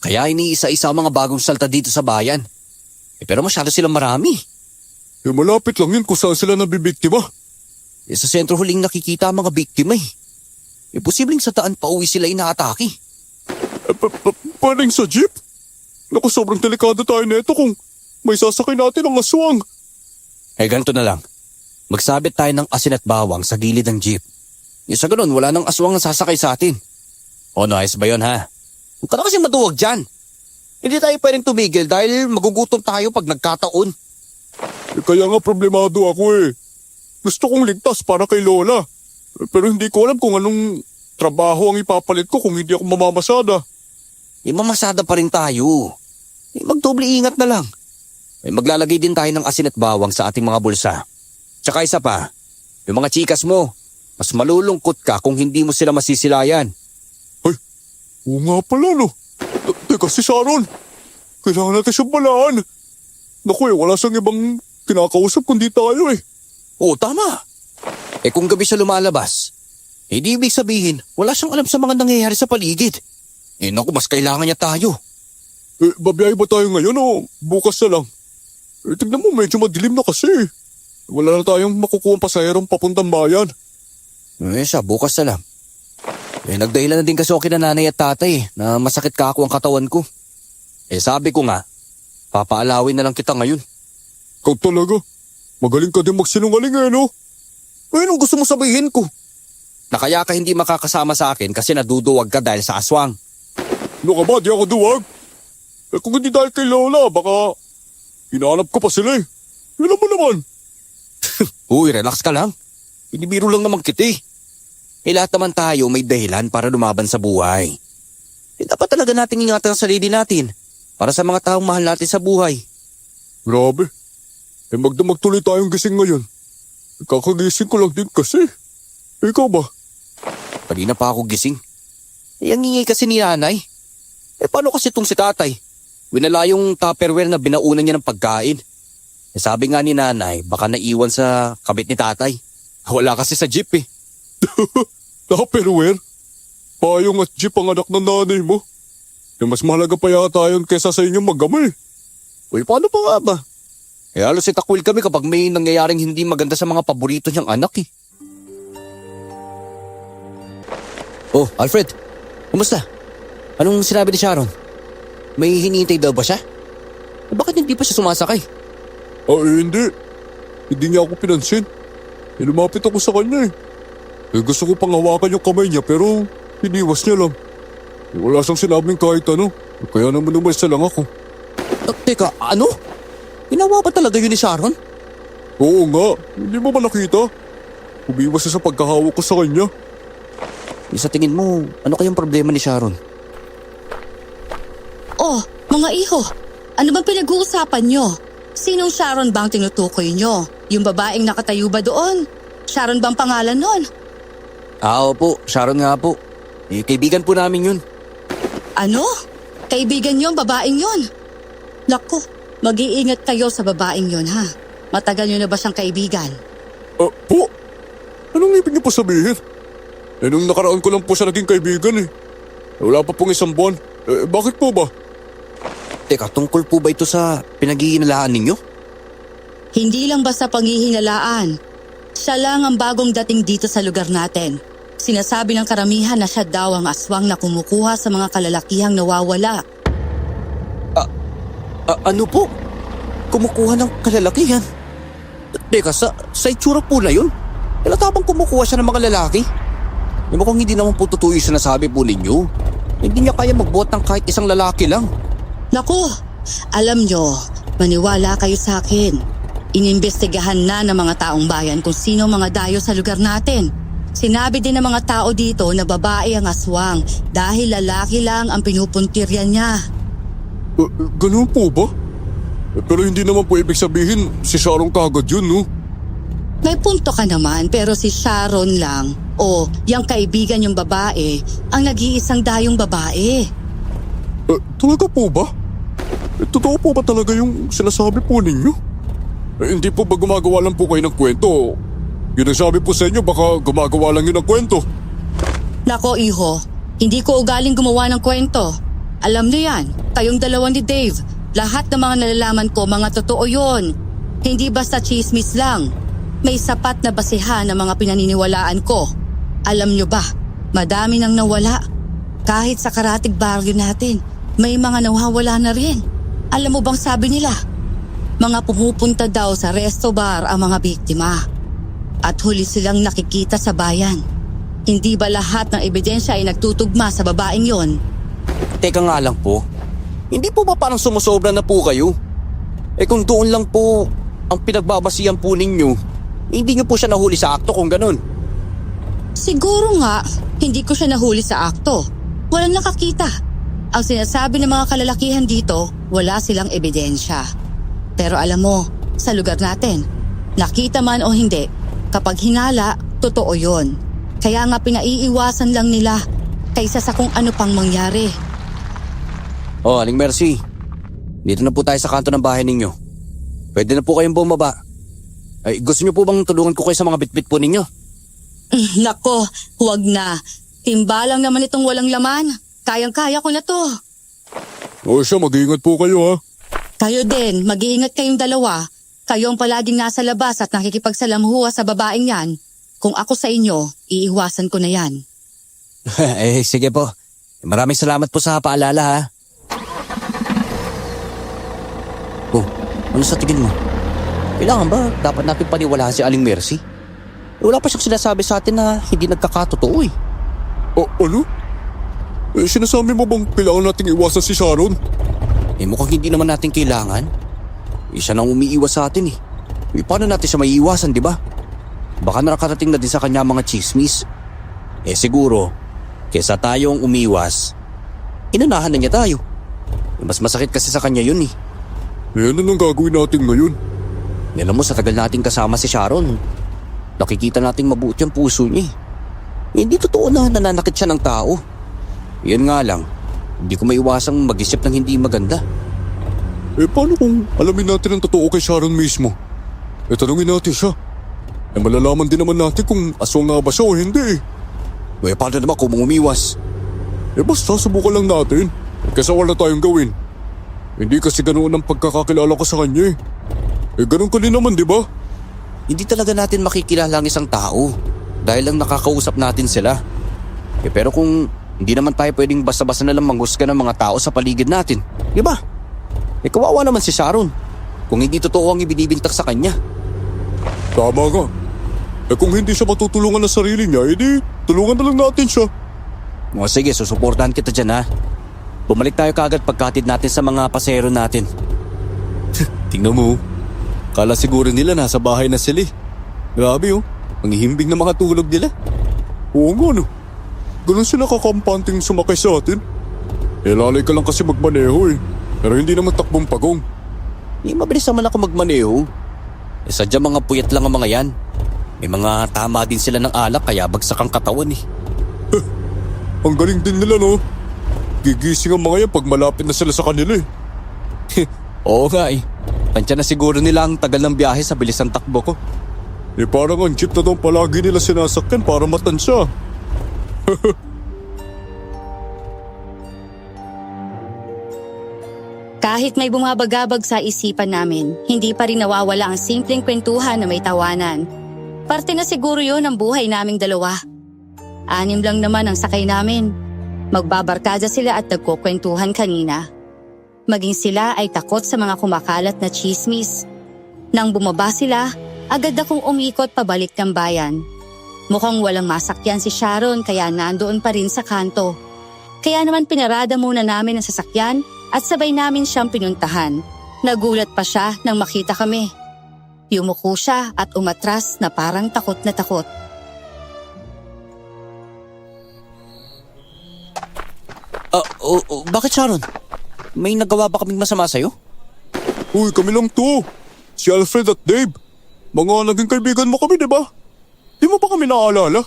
Kaya iniisa-isa ang mga bagong salta dito sa bayan. Pero masyado silang marami. Malapit lang yun kung saan sila nabibiktima. Sa sentro huling nakikita ang mga biktima eh. Posibleng sa daan pa uwi sila inaatake. Paling sa jeep? Naku, sobrang delikado tayo nito kung may sasakay natin ang aswang. Ganito na lang. Magsabit tayo ng asin at bawang sa gilid ng jeep. Sa ganun, wala nang aswang na sasakay sa atin. O, nice ba yun ha? Huwag ka na kasi matuwag dyan. Hindi tayo pwedeng tumigil dahil magugutom tayo pag nagkataon. Kaya nga problemado ako eh. Gusto kong ligtas para kay Lola. Pero hindi ko alam kung anong trabaho ang ipapalit ko kung hindi ako mamamasada. Mamasada pa rin tayo. Magdoble ingat na lang. Maglalagay din tayo ng asin at bawang sa ating mga bulsa. Tsaka isa pa, yung mga chikas mo, mas malulungkot ka kung hindi mo sila masisilayan. Oo nga pala no. Teka si Sharon. Kailangan natin siyang balaan. Naku wala siyang ibang kinakausap kundi tayo eh. Oo, tama. Kung gabi siya lumalabas, hindi ibig sabihin wala siyang alam sa mga nangyayari sa paligid. Naku, mas kailangan niya tayo. Babiyahe ba tayo ngayon o bukas na lang? Tignan mo medyo madilim na kasi. Wala na tayong makukuha pasahero papuntang bayan. Siya, bukas na lang. Nagdahilan na din kasi ako kina nanay at tatay na masakit ka ako ang katawan ko. Sabi ko nga, papaalawin na lang kita ngayon. Ikaw talaga. Magaling ka din magsinungaling eh no? Anong gusto mo sabihin ko? Na kaya ka hindi makakasama sa akin kasi naduduwag ka dahil sa aswang. Ano ka ba? Di ako duwag. Kung hindi dahil kay Lola, baka hinahanap ko pa sila eh. Alam mo naman. Uy, relax ka lang. Binibiro lang naman kita eh. Lahat naman tayo may dahilan para lumaban sa buhay. Dapat talaga nating ingatan ang sarili natin para sa mga taong mahal natin sa buhay. Grabe. Magdamag tuloy tayong gising ngayon. Kakagising ko lang din kasi. Ikaw ba? Kanina pa ako gising. Ang ingay kasi ni nanay. Paano kasi itong si tatay? Winala yung Tupperware na binaunan niya ng pagkain. Sabi nga ni nanay, baka naiwan sa kabit ni tatay. Wala kasi sa jeep eh. Tupperware? Payong at jeep ang anak ng nanay mo. Mas mahalaga pa yata yun kesa sa inyong mag-ama eh. Uy, paano pa nga ba? Halos itakwil kami kapag may nangyayaring hindi maganda sa mga paborito niyang anak eh. Oh, Alfred. Kumusta? Anong sinabi ni Sharon? May hinihintay daw ba siya? Bakit hindi pa siya sumasakay? Hindi. Hindi niya ako pinansin. Lumapit ako sa kanya eh. Gusto ko pang hawakan yung kamay niya pero hiniwas niya lang. Wala siyang sinabing kahit ano. Kaya naman umalisa lang ako. Teka, ano? Ginawa ba talaga yun ni Sharon? Oo nga. Hindi mo ba nakita? Umiwas siya sa pagkahawak ko sa kanya. Sa tingin mo, ano kayang problema ni Sharon? Oh, mga iho, ano bang pinag-uusapan nyo? Sinong Sharon bang tinutukoy nyo? Yung babaeng nakatayo ba doon? Sharon bang pangalan nun? Opo, Sharon nga po. Kaibigan po namin yun. Ano? Kaibigan nyo ang babaeng yun? Naku, mag-iingat kayo sa babaeng yun ha. Matagal nyo na ba siyang kaibigan? Po? Anong ibig niyo po sabihin? Nung nakaraan ko lang po siya naging kaibigan eh. Wala pa pong isang buwan. Bakit po ba? Teka, tungkol po ba ito sa pinag-iinalaan ninyo? Hindi lang basta panghihinalaan. Siya lang ang bagong dating dito sa lugar natin. Sinasabi ng karamihan na siya daw ang aswang na kumukuha sa mga kalalakihang nawawala. Ano po? Kumukuha ng kalalakihan? Teka, sa itsura po na yun? Halata bang kumukuha siya ng mga lalaki? Mukhang hindi naman po totoo yung sinasabi po ninyo. Hindi niya kaya magbuhat ng kahit isang lalaki lang. Naku, alam nyo, maniwala kayo sa akin. Inimbestigahan na ng mga taong bayan kung sino mga dayo sa lugar natin. Sinabi din ng mga tao dito na babae ang aswang dahil lalaki lang ang pinupuntiryan niya. Ganun po ba? Pero hindi naman po ibig sabihin si Sharon kagad yun, no? May punto ka naman pero si Sharon lang o yung kaibigan yung babae ang nag-iisang dayong babae. Talaga po ba? Totoo po ba talaga yung sinasabi po ninyo? Hindi po ba gumagawa lang po kayo ng kwento? Yun ang sabi po sa inyo, baka gumagawa lang yun ng kwento. Nako iho, hindi ko ugaling gumawa ng kwento. Alam niyo yan, kayong dalawa ni Dave. Lahat ng mga nalalaman ko, mga totoo yun. Hindi basta chismis lang. May sapat na basihan ng mga pinaniniwalaan ko. Alam niyo ba, madami nang nawala. Kahit sa karatig baryo natin, may mga nawawala na rin. Alam mo bang sabi nila? Mga pumupunta daw sa resto bar ang mga biktima. At huli silang nakikita sa bayan. Hindi ba lahat ng ebidensya ay nagtutugma sa babaeng yon? Teka nga lang po. Hindi po ba parang sumusobra na po kayo? Kung doon lang po ang pinagbabasihan po ninyo, hindi niyo po siya nahuli sa akto kung ganun. Siguro nga, hindi ko siya nahuli sa akto. Walang nakakita. Ang sinasabi ng mga kalalakihan dito, wala silang ebidensya. Pero alam mo, sa lugar natin, nakita man o hindi, kapag hinala, totoo yon. Kaya nga pinaiiwasan lang nila kaysa sa kung ano pang mangyari. Oh, Aling Mercy. Dito na po tayo sa kanto ng bahay ninyo. Pwede na po kayong bumaba. Gusto niyo po bang tulungan ko kayo sa mga bitbit po ninyo? Nako, huwag na. Timba lang naman itong walang laman. Kayang-kaya ko na to. O siya, mag-iingat po kayo ha. Kayo din, mag-iingat kayong dalawa. Kayong palaging nasa labas at nakikipagsalamhuha sa babaeng yan. Kung ako sa inyo, iiwasan ko na yan. Sige po. Maraming salamat po sa paalala ha. Oh, ano sa tingin mo? Kailangan ba dapat natin paniwalaan si Aling Mercy? Wala pa siyang sinasabi sa atin na hindi nagkakatotoo eh. Ano? Sinasabi mo bang kailangan nating iwasan si Sharon? Mukhang hindi naman natin kailangan. Siya nang umiiwas sa atin eh. Paano natin siya maiiwasan, di ba? Baka nakarating na din sa kanya mga chismis. Siguro, kesa tayong umiwas, inunahan na niya tayo. Mas masakit kasi sa kanya yun eh. Ano nang gagawin natin ngayon? Alam mo, sa tagal nating kasama si Sharon, nakikita nating mabuti ang puso niya eh. Hindi totoo na nananakit siya ng tao. Yan nga lang, hindi ko maiwasang mag-isip ng hindi maganda. Paano kung alamin natin ang totoo kay Sharon mismo? Tanungin natin siya. Malalaman din naman natin kung aswang nga ba siya o hindi. Paano naman kung umiwas? Basta subukan lang natin. Kasi wala tayong gawin. Hindi kasi ganoon ang pagkakakilala ko sa kanya eh. Ganun ka din naman, di ba? Hindi talaga natin makikilala ang isang tao dahil lang nakakausap natin sila. Pero kung hindi naman tayo pwedeng basta-basta na lang manghusga ng mga tao sa paligid natin, di ba? Kawawa naman si Sharon kung hindi totoo ang ibinibintak sa kanya. Tama nga. Kung hindi siya matutulungan ng sarili niya, edi tulungan na lang natin siya. Sige, susuportahan kita dyan ha. Bumalik tayo kagad pagkatid natin sa mga pasero natin. Tingnan mo. Kala siguro nila nasa bahay na sila eh. Grabe oh. Panghihimbing na mga tulog nila. Oo nga no. Ganun sila kakampanting sumakay sa atin. Lalay ka lang kasi magmaneho eh. Pero hindi naman takbong pagong. Mabilis naman ako magmaneho. Sadyang mga puyat lang ang mga yan. May mga tama din sila ng alak kaya bagsak ang katawan eh. Ang galing din nila no. Gigising ang mga yan pag malapit na sila sa kanila eh. Oo nga eh. Tansya na siguro nila ang tagal ng biyahe sa bilis ng takbo ko. Parang ang jeep na doon palagi nila sinasakyan para matansya. Kahit may bumabagabag sa isipan namin, hindi pa rin nawawala ang simpleng kwentuhan na may tawanan. Parte na siguro yun ng buhay naming dalawa. 6 lang naman ang sakay namin. Magbabarkada sila at nagkukwentuhan kanina. Maging sila ay takot sa mga kumakalat na chismis. Nang bumaba sila, agad akong umikot pabalik ng bayan. Mukhang walang masakyan si Sharon kaya nandoon pa rin sa kanto. Kaya naman pinarada muna namin ang sasakyan at sabay namin siyang pinuntahan. Nagulat pa siya nang makita kami. Yumuko siya at umatras na parang takot na takot. Bakit Sharon? May nagawa ba kaming masama sa'yo? Uy, kami lang to. Si Alfred at Dave. Mga naging kaibigan mo kami, di ba? Di mo pa kami naaalala?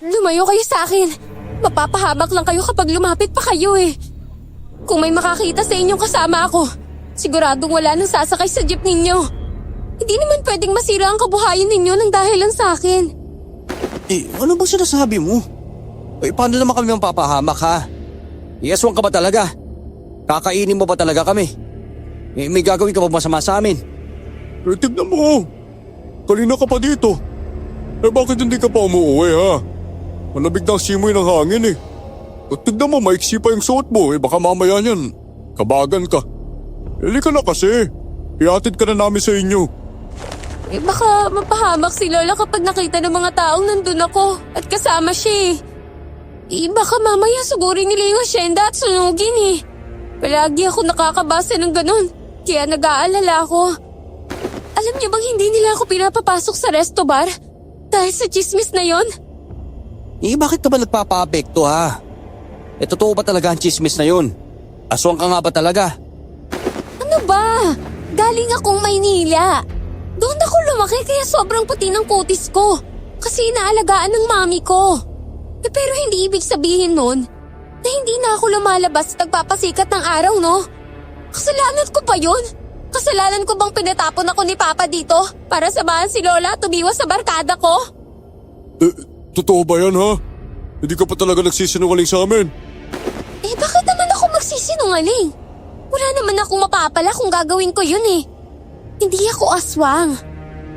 Lumayo kayo sa akin. Mapapahamak lang kayo kapag lumapit pa kayo eh. Kung may makakita sa inyong kasama ako, siguradong wala nang sasakay sa jeep ninyo. Hindi naman pwedeng masira ang kabuhayan ninyo ng dahil lang sa akin. Ano bang sinasabi mo? Paano naman kami mapapahamak ha? Aswang ka ba talaga? Kakainin mo ba talaga kami? May gagawin ka ba masama sa amin? Tignan mo. Kanina ka pa dito. Bakit hindi ka pa umuwi ha? Malamig na ang simoy ng hangin eh. Tignan mo, maiksi pa yung suot mo. Baka mamaya niyan, kabagan ka. Halika na kasi. Ihatid ka na namin sa inyo. Baka mapahamak si Lola kapag nakita ng mga taong nandun ako at kasama siya eh. Baka mamaya sugurin nila yung asyenda at sunugin eh. Palagi ako nakakabasa ng ganun, kaya nag-aalala ako. Alam niyo bang hindi nila ako pinapapasok sa resto bar? Dahil sa chismis na yon? Eh bakit ka ba nagpapa-apekto ha? Eh totoo ba talaga ang chismis na yun? Aswang ka nga ba talaga? Ano ba? Galing akong Maynila. Doon ako lumaki kaya sobrang puti ng kutis ko. Kasi inaalagaan ng mami ko. Eh pero hindi ibig sabihin nun na hindi na ako lumalabas at nagpapasikat ng araw, no? Kasalanan ko pa yun? Kasalanan ko bang pinatapon ako ni Papa dito para samahan si Lola at tumiwas sa barkada ko? Totoo ba yan ha? Hindi ka pa talaga nagsisinungaling sa amin. Eh bakit naman ako magsisinungaling? Wala naman akong mapapala kung gagawin ko yun eh. Hindi ako aswang.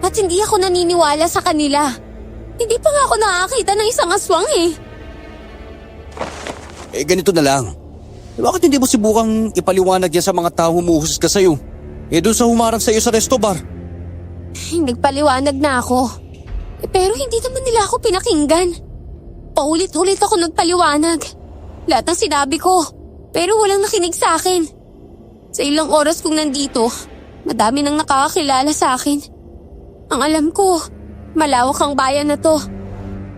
At hindi ako naniniwala sa kanila. Hindi pa nga ako nakakita ng isang aswang eh. Eh ganito na lang. Eh, bakit hindi mo subukang ipaliwanag yan sa mga tao humuhusgas ka sa'yo? Eh doon sa humarang sa'yo sa resto bar. Nagpaliwanag na ako. Eh, pero hindi naman nila ako pinakinggan. Paulit-ulit ako nagpaliwanag. Lahat ng sinabi ko. Pero walang nakinig sa akin. Sa ilang oras kong nandito, madami nang nakakakilala sa akin. Ang alam ko, malawak ang bayan na to.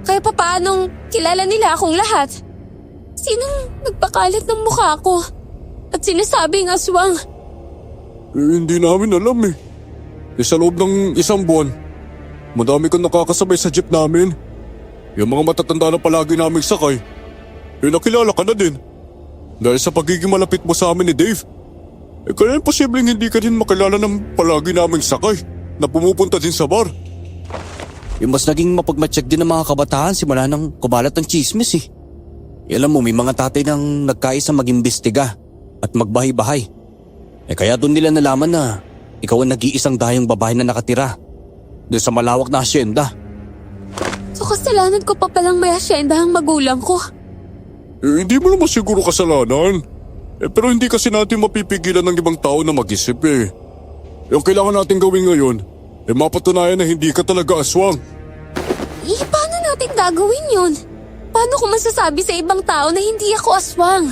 Kaya papaanong kilala nila akong lahat? Sinong nagpakalat ng mukha ko? At sinasabing aswang? Hindi namin alam eh. Sa loob ng isang buwan, madami kang nakakasabay sa jeep namin. Yung mga matatanda na palagi naming sakay, nakilala ka na din. Dahil sa pagiging malapit mo sa amin ni Dave. Kaya imposibleng hindi ka din makilala ng palagi naming sakay na pumupunta din sa bar. Yung mas naging mapagmatsyag din ng mga kabataan simula nang kumalat ng chismis eh. Alam mo, may mga tatay nang nagkaisa mag-imbestiga at magbahay-bahay. Kaya doon nila nalaman na ikaw ang nag-iisang dayong babae na nakatira doon sa malawak na asyenda. So kasalanan ko pa palang may asyenda ang magulang ko. Hindi mo naman siguro kasalanan. Pero hindi kasi natin mapipigilan ng ibang tao na mag-isip eh. Yung kailangan natin gawin ngayon, mapatunayan na hindi ka talaga aswang. Eh, paano natin gagawin yun? Paano ko masasabi sa ibang tao na hindi ako aswang?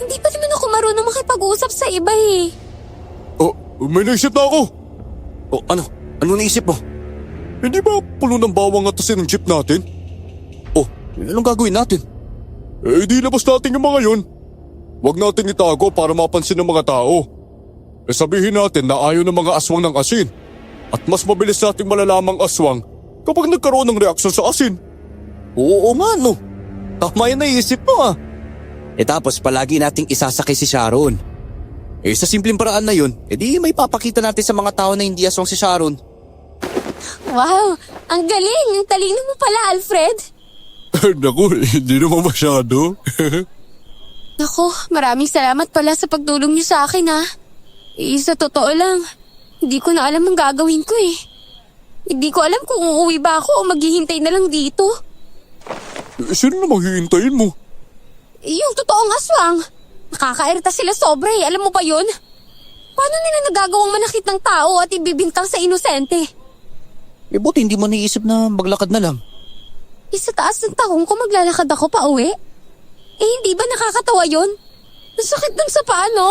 Hindi pa naman ako marunong makipag-usap sa iba eh. Oh, may naisip na ako. O ano? Ano naisip mo? Hindi ba puno ng bawang at asin ng jeep natin? Oh, anong gagawin natin? Di labas natin yung mga yun. Huwag natin itago para mapansin ng mga tao. Sabihin natin na ayaw ng mga aswang ng asin. At mas mabilis nating malalamang aswang kapag nagkaroon ng reaksyon sa asin. Oo nga no. Tama yung naisip mo ah. Tapos palagi nating isasakay si Sharon. Sa simpleng paraan na yun, di may papakita natin sa mga tao na hindi aswang si Sharon. Wow, ang galing! Ang talino mo pala, Alfred! Naku, hindi naman masyado. Naku, maraming salamat pala sa pagtulong niyo sa akin ha. Sa totoo lang, hindi ko na alam ang gagawin ko eh. Hindi ko alam kung uuwi ba ako o maghihintay na lang dito. Sino na maghihintayin mo? Yung totoong aswang. Nakakairita sila sobra eh, alam mo ba yun? Paano nila nagagawang manakit ng tao at ibibintang sa inosente? Buti hindi mo naisip na maglakad na lang. Sa taas ng tahong ko maglalakad ako pa uwi? Hindi ba nakakatawa yun? Ang sakit dun sa paa, no?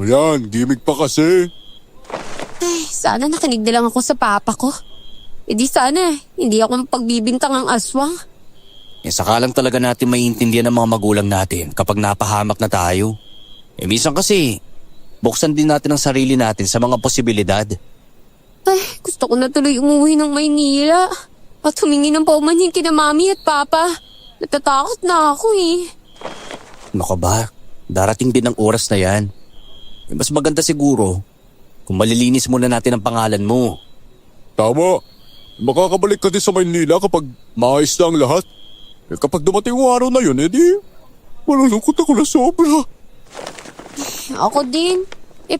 Ayan, gimmick pa kasi. Sana nakinig na lang ako sa papa ko. Di sana, hindi ako pagbibintang ang aswang. Saka lang talaga natin maiintindihan ng mga magulang natin kapag napahamak na tayo. Minsan kasi, buksan din natin ang sarili natin sa mga posibilidad. Gusto ko na tuloy umuwi ng Maynila. At humingi ng paumanhin kina mami at papa. Natatakot na ako eh. Ano ka ba? Darating din ang oras na yan. Mas maganda siguro kung malilinis muna natin ang pangalan mo. Tama. Makakabalik ka din sa Maynila kapag maayos na ang lahat. Kapag dumating ang araw na yun, malulungkot ako na sobra. Ako din.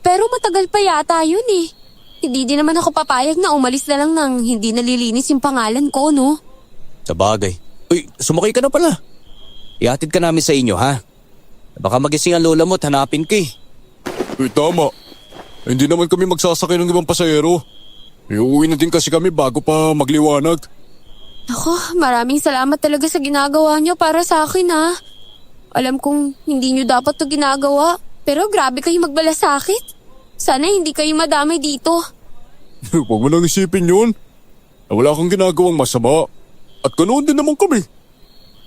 Pero matagal pa yata yun eh. Hindi din naman ako papayag na umalis na lang nang hindi nalilinis yung pangalan ko, no? Sabagay. Uy, sumakay ka na pala. Ihatid ka namin sa inyo, ha? Baka magising ang lola mo at hanapin ka eh. Tama. Hindi naman kami magsasakay ng ibang pasahero. Uuwi na din kasi kami bago pa magliwanag. Ako, maraming salamat talaga sa ginagawa niyo para sa akin, ha? Alam kong hindi niyo dapat to ginagawa. Pero grabe kayo magbalasakit. Sana hindi kayo madamay dito. Huwag mo nang isipin yun. Na wala kang ginagawang masama. At ganoon din naman kami.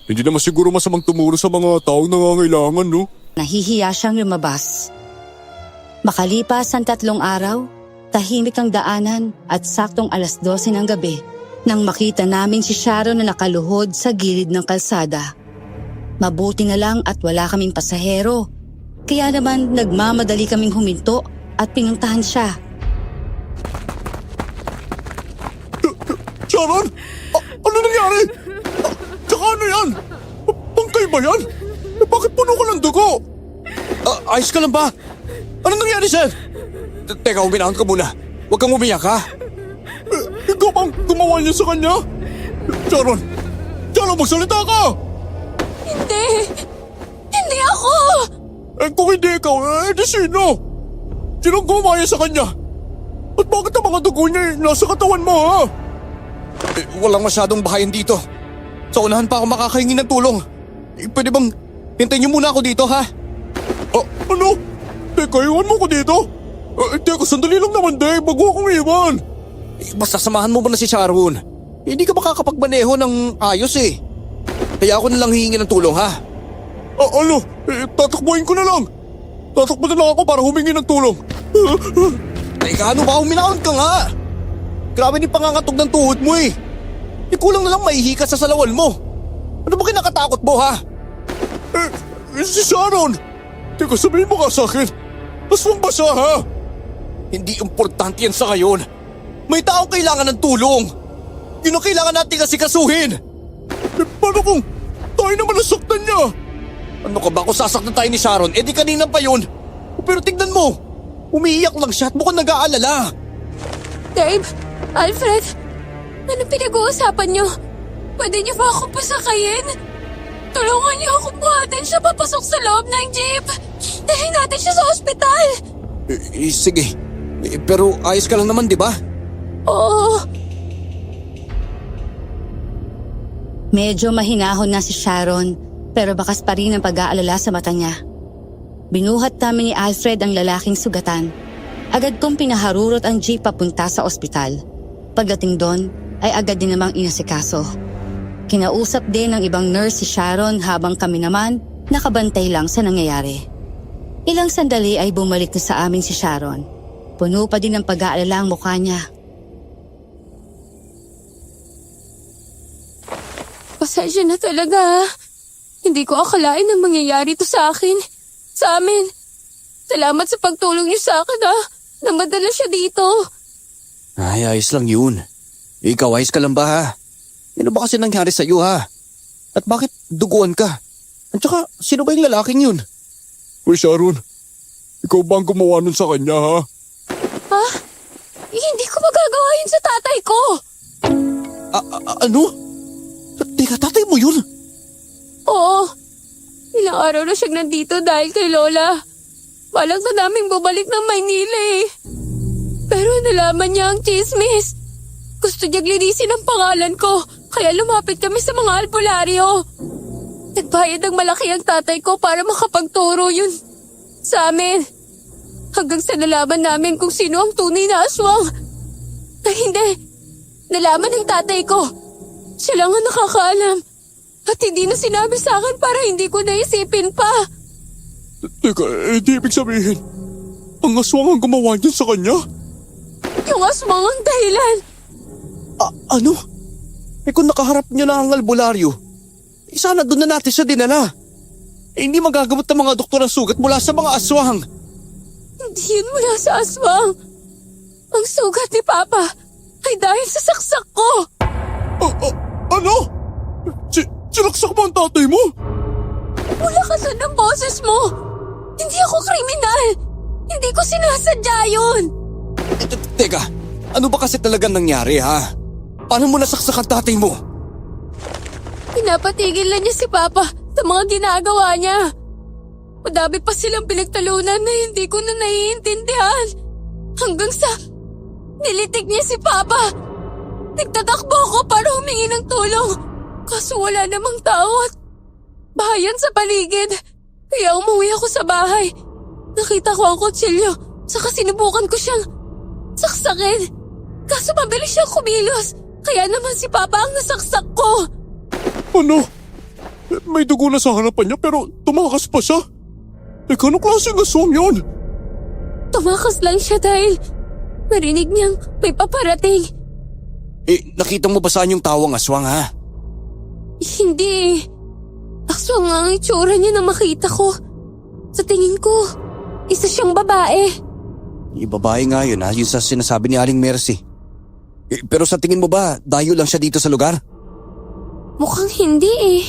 Hindi naman siguro masamang tumuro sa mga taong nangangailangan, no? Nahihiya siyang lumabas. Makalipas ang 3 araw, tahimik ang daanan at saktong 12:00 ng gabi nang makita namin si Sharon na nakaluhod sa gilid ng kalsada. Mabuti na lang at wala kaming pasahero. Kaya naman nagmamadali kaming huminto at pinuntahan siya. Sharon! Ano nangyari? Tsaka ano yan? Bangkay ba yan? Bakit puno ka ng dugo? Ayos ka lang ba? Ano nangyari, sir? Teka, uminahon ka muna. Huwag kang umiyak, ha? Ikaw bang gumawa niya sa kanya? Sharon! Sharon, magsalita ka! Hindi! Hindi ako! Kung hindi ikaw, di sino? Sinong gumawa niya sa kanya? At bakit ang mga dugo niya nasa katawan mo, ha? Walang masyadong bahayan dito. Sa unahan pa ako makakahingi ng tulong. Pwede bang hintayin niyo muna ako dito, ha? Ano? Teka, iwan mo ko dito? Teka, sandali lang naman, Dave. Bago akong iwan. Basta samahan mo muna si Sharon. Hindi ka makakapagmaneho ng ayos, eh. Kaya ako nalang hihingi ng tulong, ha? Ano? Tatakbuhin ko na lang. Tatakbo na lang ako para humingi ng tulong. Teka, ano ba? Huminahon ka nga. Grabe ni pangangatog ng tuhod mo, eh. Kulang na lang maihikat sa salawan mo. Ano ba kinakatakot mo, ha? Si Sharon! Teka, sabihin mo ka sa akin. Aswang ba siya, ha? Hindi importante yan sa ngayon. May taong kailangan ng tulong. Yun ang kailangan natin asikasuhin. Paano kung tayo naman nasaktan niya? Ano ka ba kung sasaktan tayo ni Sharon? Eh di kanina pa yun. Pero tignan mo. Umiiyak lang siya at mukhang nag-aalala. Dave, Alfred, anong pinag-uusapan niyo? Pwede niyo ba ako pasakayin? Tulungan niyo ako buhatin siya papasok sa loob ng jeep. Dalhin natin siya sa ospital. Sige. Pero ayos ka lang naman, di ba? Oo. Medyo mahinahon na si Sharon, pero bakas pa rin ang pag-aalala sa mata niya. Binuhat namin ni Alfred ang lalaking sugatan. Agad kong pinaharurot ang jeep papunta sa ospital. Pagdating doon, ay agad din namang inasikaso. Kinausap din ng ibang nurse si Sharon habang kami naman nakabantay lang sa nangyayari. Ilang sandali ay bumalik na sa amin si Sharon. Puno pa din ng pag-aalala ang mukha niya. Pasensya na talaga. Hindi ko akalain na mangyayari to sa akin. Sa amin. Salamat sa pagtulong niyo sa akin, ha. Namadala siya dito. Ay, ayos lang yun. Ikaw, ayos ka lang ba, ha? Ano ba kasi nangyari sa'yo, ha? At bakit duguan ka? At saka, sino ba yung lalaking yun? Uy, Sharon. Ikaw ba ang gumawa nun sa kanya, ha? Ha? Hindi ko magagawa yun sa tatay ko. Ano? Teka, tatay mo yun? Oo. Ilang araw na siyang nandito dahil kay Lola. Balak na naming bumalik ng Maynila, eh. Pero nalaman niya ang chismis. Gusto niyang linisin ang pangalan ko, kaya lumapit kami sa mga albularyo. Nagbayad ng malaki ang tatay ko para makapagturo yun sa amin. Hanggang sa nalaman namin kung sino ang tunay na aswang. Ay hindi, nalaman ng tatay ko. Siya lang ang nakakaalam. At hindi na sinabi sa akin para hindi ko naisipin pa. Teka, di ibig sabihin, ang aswang ang gumawa niyan sa kanya? Yung aswang ang dahilan. Ano? Eh kung nakaharap niyo na ang albularyo, sana doon na natin siya dinala. Hindi magagamot ng mga doktor ang sugat mula sa mga aswang. Hindi yun mula sa aswang. Ang sugat ni Papa ay dahil sa saksak ko. Ano? Sinaksak mo ang tatay mo? Wala ka sa ng boses mo. Hindi ako kriminal. Hindi ko sinasadya yun. Teka, ano ba kasi talagang nangyari, ha? Paano mo nasaksak ang tatay mo? Pinapatigil na niya si Papa sa mga ginagawa niya. Madami pa silang pinagtalunan na hindi ko na naiintindihan. Hanggang sa nilitik niya si Papa. Nagtatakbo ako para humingi ng tulong. Kaso wala namang tao at bahayan sa paligid. Kaya umuwi ako sa bahay. Nakita ko ang kutsilyo, saka sinubukan ko siyang saksakin. Kaso mabilis siyang kumilos, kaya naman si Papa ang nasaksak ko. Ano? May dugo na sa harapan niya pero tumakas pa siya. Anong klaseng aswang yun? Tumakas lang siya dahil marinig niyang may paparating. Nakita mo ba saan yung tawang aswang ha? Hindi. Aswang nga ang itsura niya na makita ko. Sa tingin ko, isa siyang babae. Yung babae nga yun ha, yung sa sinasabi ni Aling Mercy. Pero sa tingin mo ba, dayo lang siya dito sa lugar? Mukhang hindi eh.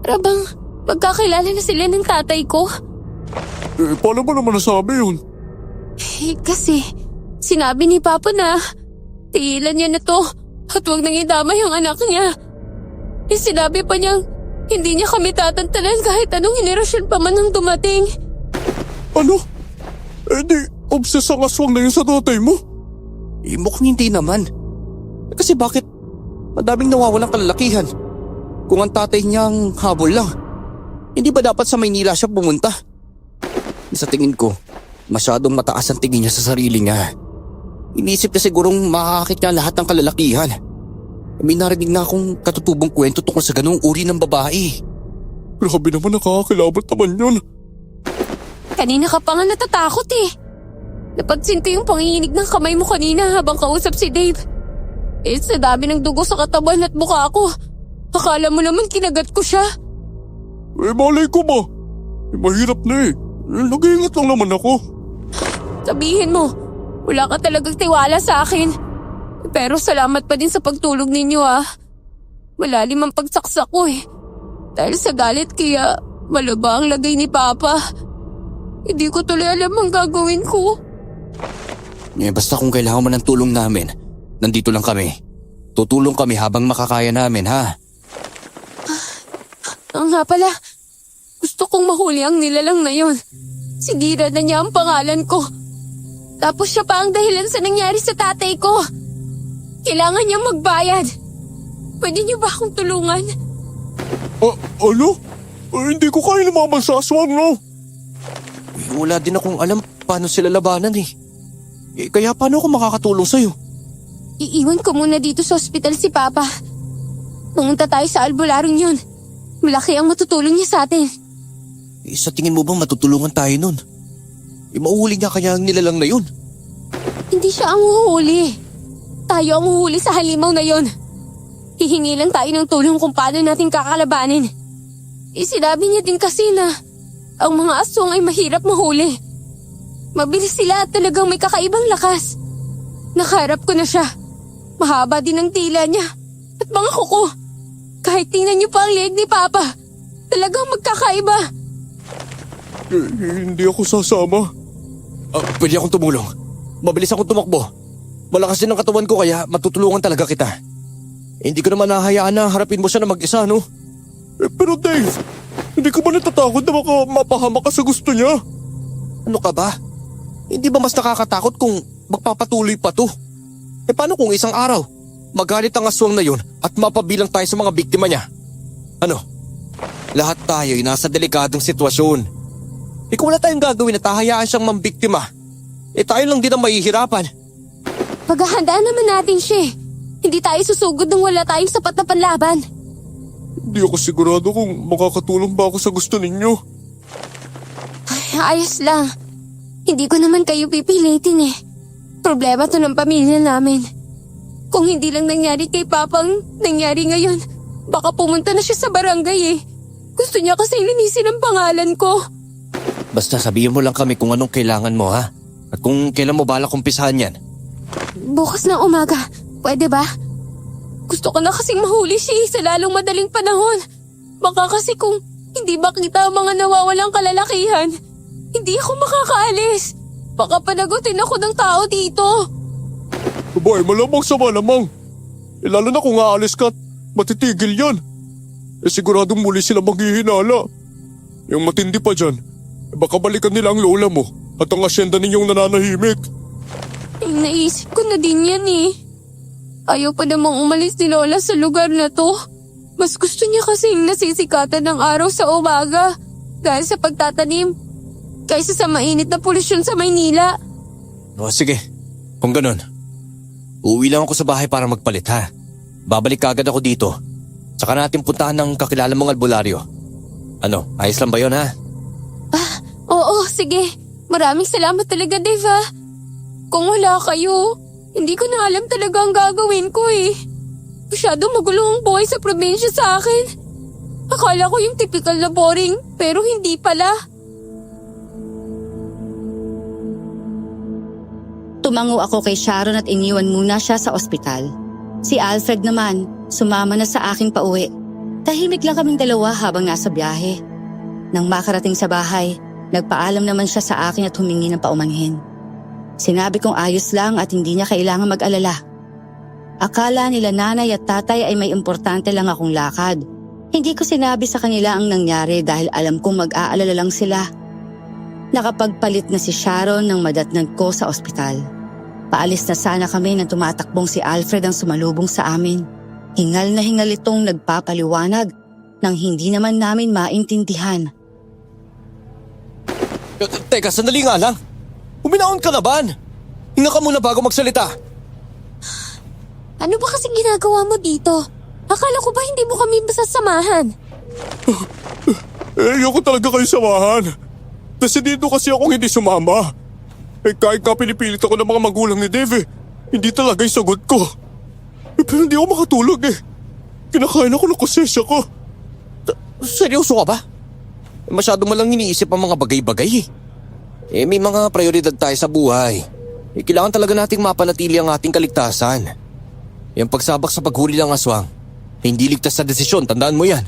Rabang magkakilala na sila ng tatay ko. Paano mo naman nasabi yun? Kasi sinabi ni Papa na tigilan niya na to at huwag nang idamay ang anak niya. Sinabi pa niyang hindi niya kami tatantanan kahit anong henerasyon pa man ang dumating. Ano? Di, obses ang aswang na yun sa tatay mo? Mukhang hindi naman. Kasi bakit madaming nawawalang kalalakihan? Kung ang tatay niyang habol lang, hindi ba dapat sa Maynila siya pumunta? Sa tingin ko, masyadong mataas ang tingin niya sa sarili niya. Iniisip niya sigurong makakakit niya lahat ng kalalakihan. May narinig na akong katutubong kwento tungkol sa ganung uri ng babae. Grabe naman, nakakakilabot naman yun. Kanina ka pa nga natatakot eh. Napansin ko yung panginginig ng kamay mo kanina habang kausap si Dave. Sa dami ng dugo sa katawan at mukha ko, akala mo naman kinagat ko siya. Malay ko ba? Mahirap na eh. Nag-iingat lang naman ako. Sabihin mo, wala ka talagang tiwala sa akin. Pero salamat pa din sa pagtulog ninyo ah. Malalim ang pagsaksak ko eh. Dahil sa galit kaya malaba ang lagay ni Papa. Hindi ko tuloy alam ang gagawin ko. Basta kung kailangan mo ng tulong namin, nandito lang kami. Tutulong kami habang makakaya namin ha. Nga pala, gusto kong mahuli ang nilalang na yon. Sinira na niya ang pangalan ko. Tapos siya pa ang dahilan sa nangyari sa tatay ko. Kailangan niyang magbayad. Pwede niyo ba akong tulungan? Ano? Hindi ko kaya lumaban sa aswang, no? Wala din akong alam paano sila labanan eh. Kaya paano ako makakatulong sa'yo? Iiwan ko muna dito sa ospital si Papa. Pumunta tayo sa albularong yun. Malaki ang matutulong niya sa atin. Sa tingin mo bang matutulungan tayo nun? Mauhuli niya kaya ang nilalang na yun? Hindi siya ang huhuli. Tayo ang huhuli sa halimaw na yon. Hihingi lang tayo ng tulong kung paano natin kakalabanin. Sinabi niya din kasi na ang mga aswang ay mahirap mahuli. Mabilis sila at talagang may kakaibang lakas. Nakaharap ko na siya. Mahaba din ang tila niya at mga kuko. Kahit tingnan niyo pa ang leeg ni Papa, talagang magkakaiba. Hindi ako sasama. Pwede akong tumulong. Mabilis akong tumakbo. Malakas din ang katawan ko kaya matutulungan talaga kita. Hindi ko naman nahahayaan na harapin mo siya na mag-isa, no? Pero Dave, hindi ka ba natatakot na baka mapahamak ka sa gusto niya? Ano ka ba? Hindi ba mas nakakatakot kung magpapatuloy pa to? Paano kung isang araw, magalit ang aswang na yun at mapabilang tayo sa mga biktima niya? Ano? Lahat tayo ay nasa delikadong sitwasyon. Kung wala tayong gagawin at hahayaan siyang mambiktima, tayo lang din ang mahihirapan. Paghahandaan naman natin siya. Hindi tayo susugod nang wala tayong sapat na panlaban. Hindi ako sigurado kung makakatulong ba ako sa gusto ninyo. Ay, ayos lang. Hindi ko naman kayo pipilitin eh. Problema to ng pamilya namin. Kung hindi lang nangyari kay Papang nangyari ngayon, baka pumunta na siya sa barangay eh. Gusto niya kasi linisin ang pangalan ko. Basta sabihin mo lang kami kung anong kailangan mo ha? At kung kailan mo balak umpisahan yan. Bukas na umaga, pwede ba? Gusto ko na kasing mahuli siya sa lalong madaling panahon. Baka kasi kung hindi makita ang mga nawawalang kalalakihan, hindi ako makakaalis. Baka panagutin ako ng tao dito. Abay, malamang sa malamang. Lalo na kung aalis ka at matitigil yan. Siguradong muli sila maghihinala. Yung matindi pa dyan, baka balikan nila ang lola mo at ang asyenda ninyong nananahimik. Naisip ko na din yan eh. Ayaw pa namang umalis ni Lola sa lugar na to. Mas gusto niya kasing nasisikatan ng araw sa umaga dahil sa pagtatanim. kaysa sa mainit na polusyon sa Maynila. O sige, kung ganun. Uuwi lang ako sa bahay para magpalit ha. Babalik ka agad ako dito. Saka natin puntahan ng kakilala mong albularyo. Ano, ayos lang ba yun ha? Oo, sige. Maraming salamat talaga, Dave ha. Kung wala kayo, hindi ko na alam talaga ang gagawin ko eh. Masyadong magulo ang buhay sa probinsya sa akin. Akala ko yung typical na boring, pero hindi pala. Tumango ako kay Sharon at iniwan muna siya sa ospital. Si Alfred naman, sumama na sa aking pauwi. Tahimik lang kaming dalawa habang nasa biyahe. Nang makarating sa bahay, nagpaalam naman siya sa akin at humingi ng paumanhin. Sinabi kong ayos lang at hindi niya kailangan mag-alala. Akala nila nanay at tatay ay may importante lang akong lakad. Hindi ko sinabi sa kanila ang nangyari dahil alam kong mag-aalala lang sila. Nakapagpalit na si Sharon ng madatnag ko sa ospital. Paalis na sana kami nang tumatakbong si Alfred ang sumalubong sa amin. Hingal na hingal itong nagpapaliwanag nang hindi naman namin maintindihan. Teka, sandali nga lang. Huminaon ka na ba? Hinga ka muna bago magsalita. Ano ba kasing ginagawa mo dito? Akala ko ba hindi mo kami masasamahan? Ayoko talaga kayo samahan. Kasi dito kasi akong hindi sumama. Kahit nga pinipilit ako ng mga magulang ni Dave hindi talaga yung sagot ko. Pero hindi ako makatulog Kinakain ako ng konsensya ko. Seryoso ka ba? Masyado mo lang iniisip ang mga bagay-bagay may mga prioridad tayo sa buhay. Kailangan talaga nating mapanatili ang ating kaligtasan. Yung pagsabak sa paghuli ng aswang, hindi ligtas sa desisyon, tandaan mo yan.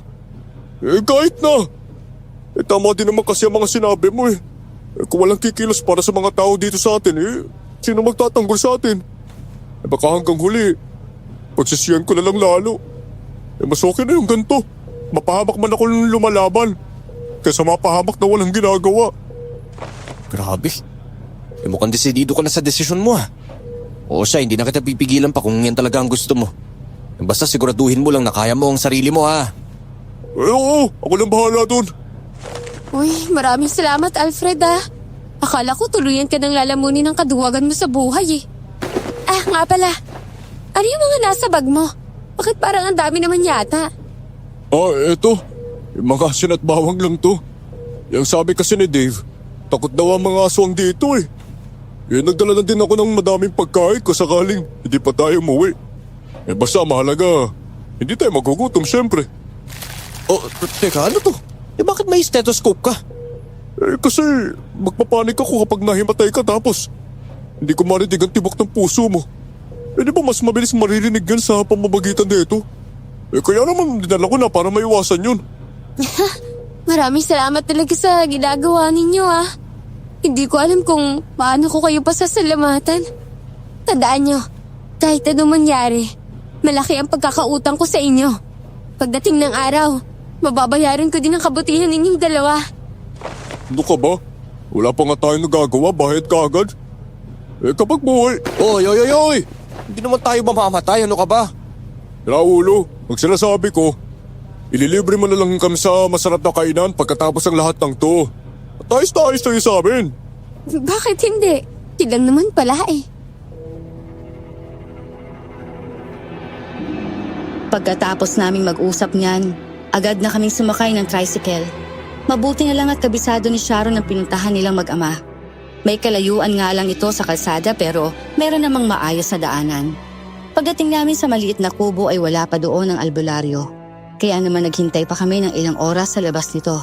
Kahit na. Tama din naman kasi ang mga sinabi mo kung walang kikilos para sa mga tao dito sa atin sino magtatanggol sa atin? Baka hanggang huli, pagsisiyan ko na lang lalo. Mas okay na yung ganito. Mapahamak man ako ng lumalaban kaysa mapahamak na walang ginagawa. Grabe. Mukhang desidido ka na sa desisyon mo Oo siya, hindi na kita pipigilan pa kung yan talaga ang gusto mo. Basta siguraduhin mo lang na kaya mo ang sarili mo Oo, ako lang bahala dun. Uy, maraming salamat Alfred Akala ko tuluyan ka ng lalamunin ng kaduwagan mo sa buhay nga pala. Ano yung mga nasa bag mo? Bakit parang ang dami naman yata? Eto. Yung mga asin at bawang lang to. Yung sabi kasi ni Dave, takot daw ang mga aswang dito nagdala na din ako ng madaming pagkain kung sakaling hindi pa tayo umuwi. Basta mahalaga, hindi tayo magugutom syempre. Teka, ano to? Bakit may stethoscope ka? Kasi magpapanik ako kapag nahimatay ka tapos hindi ko marinig ang tibok ng puso mo. Di ba mas mabilis maririnig yan sa pamamagitan nito? Kaya naman dinala ko na para maiwasan yun. Maraming salamat talaga sa ginagawa ninyo Hindi ko alam kung paano ko kayo pasasalamatan. Tandaan nyo, kahit anong mangyari, malaki ang pagkakautang ko sa inyo. Pagdating ng araw, mababayaran ko din ang kabutihan ninyong dalawa. Ano ka ba? Wala pa nga tayo nagagawa, bahid ka agad. Kapag buhay. Oy! Hindi naman tayo mamamatay, ano ka ba? Raulo, ang sinasabi ko, ililibre mo na lang kami sa masarap na kainan pagkatapos ng lahat ng to. At ayos tayo sa amin. Bakit hindi? Silang naman pala Pagkatapos naming mag-usap niyan, agad na kaming sumakay ng tricycle. Mabuti na lang at kabisado ni Sharon ang pinuntahan nilang mag-ama. May kalayuan nga lang ito sa kalsada pero meron namang maayos na daanan. Pagdating namin sa maliit na kubo ay wala pa doon ang albularyo. Kaya naman naghintay pa kami ng ilang oras sa labas nito.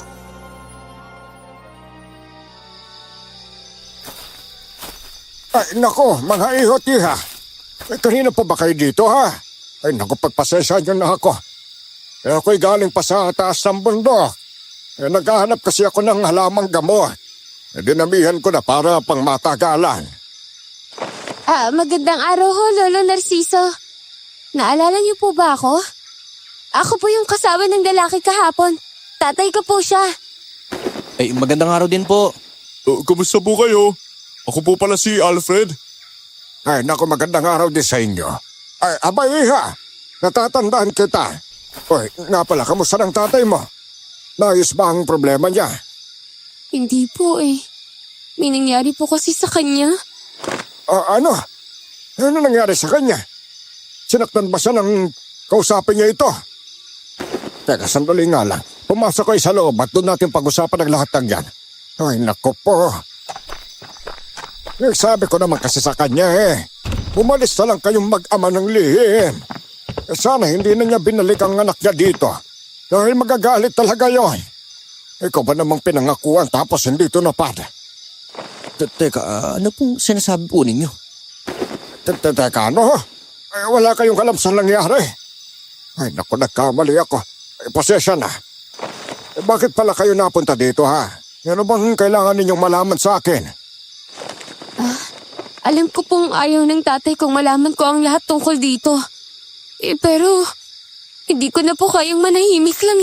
Ay, nako, mga ihot-iha. Kanina pa ba kayo dito, ha? Ay, naku, pagpasensya nyo na ako. Ako'y galing pa sa taas ng bundok. Naghahanap kasi ako ng halamang gamot. Dinamihan ko na para pang matagalan. Magandang araw ho, Lolo Narciso. Naalala niyo po ba ako? Ako po yung kasama ng lalaki kahapon. Tatay ko po siya. Magandang araw din po. Kumusta po kayo? Ako po pala si Alfred. Ay, naku, magandang araw din sa inyo. Ay, abay, iha. Natatandaan kita. Oy, nga pala, kamusta ng tatay mo? Naayos ba ang problema niya? Hindi po May nangyari po kasi sa kanya. Ano? Ano nangyari sa kanya? Sinaktan ba siya ng kausapin niya ito? Teka, sandali nga lang. Pumasok kayo sa loob at doon natin pag-usapan ang lahat ng yan. Ay, naku po. Sabi ko naman kasi sa kanya umalis na lang kayong mag-ama ng lihim. Sana hindi na niya binalik ang anak niya dito. Dahil magagalit talaga yon. Ikaw ba namang pinangakuan tapos hindi ito napad? Teka, ano pong sinasabi po ninyo? Teka, ano? Wala kayong alam sa nangyari. Ay, naku, nagkamali ako. Pasensya na. Bakit pala kayo napunta dito, ha? Ano bang kailangan ninyong malaman sa akin? Alam ko pong ayaw ng tatay kong malaman ko ang lahat tungkol dito. Pero hindi ko na po kayang manahimik lang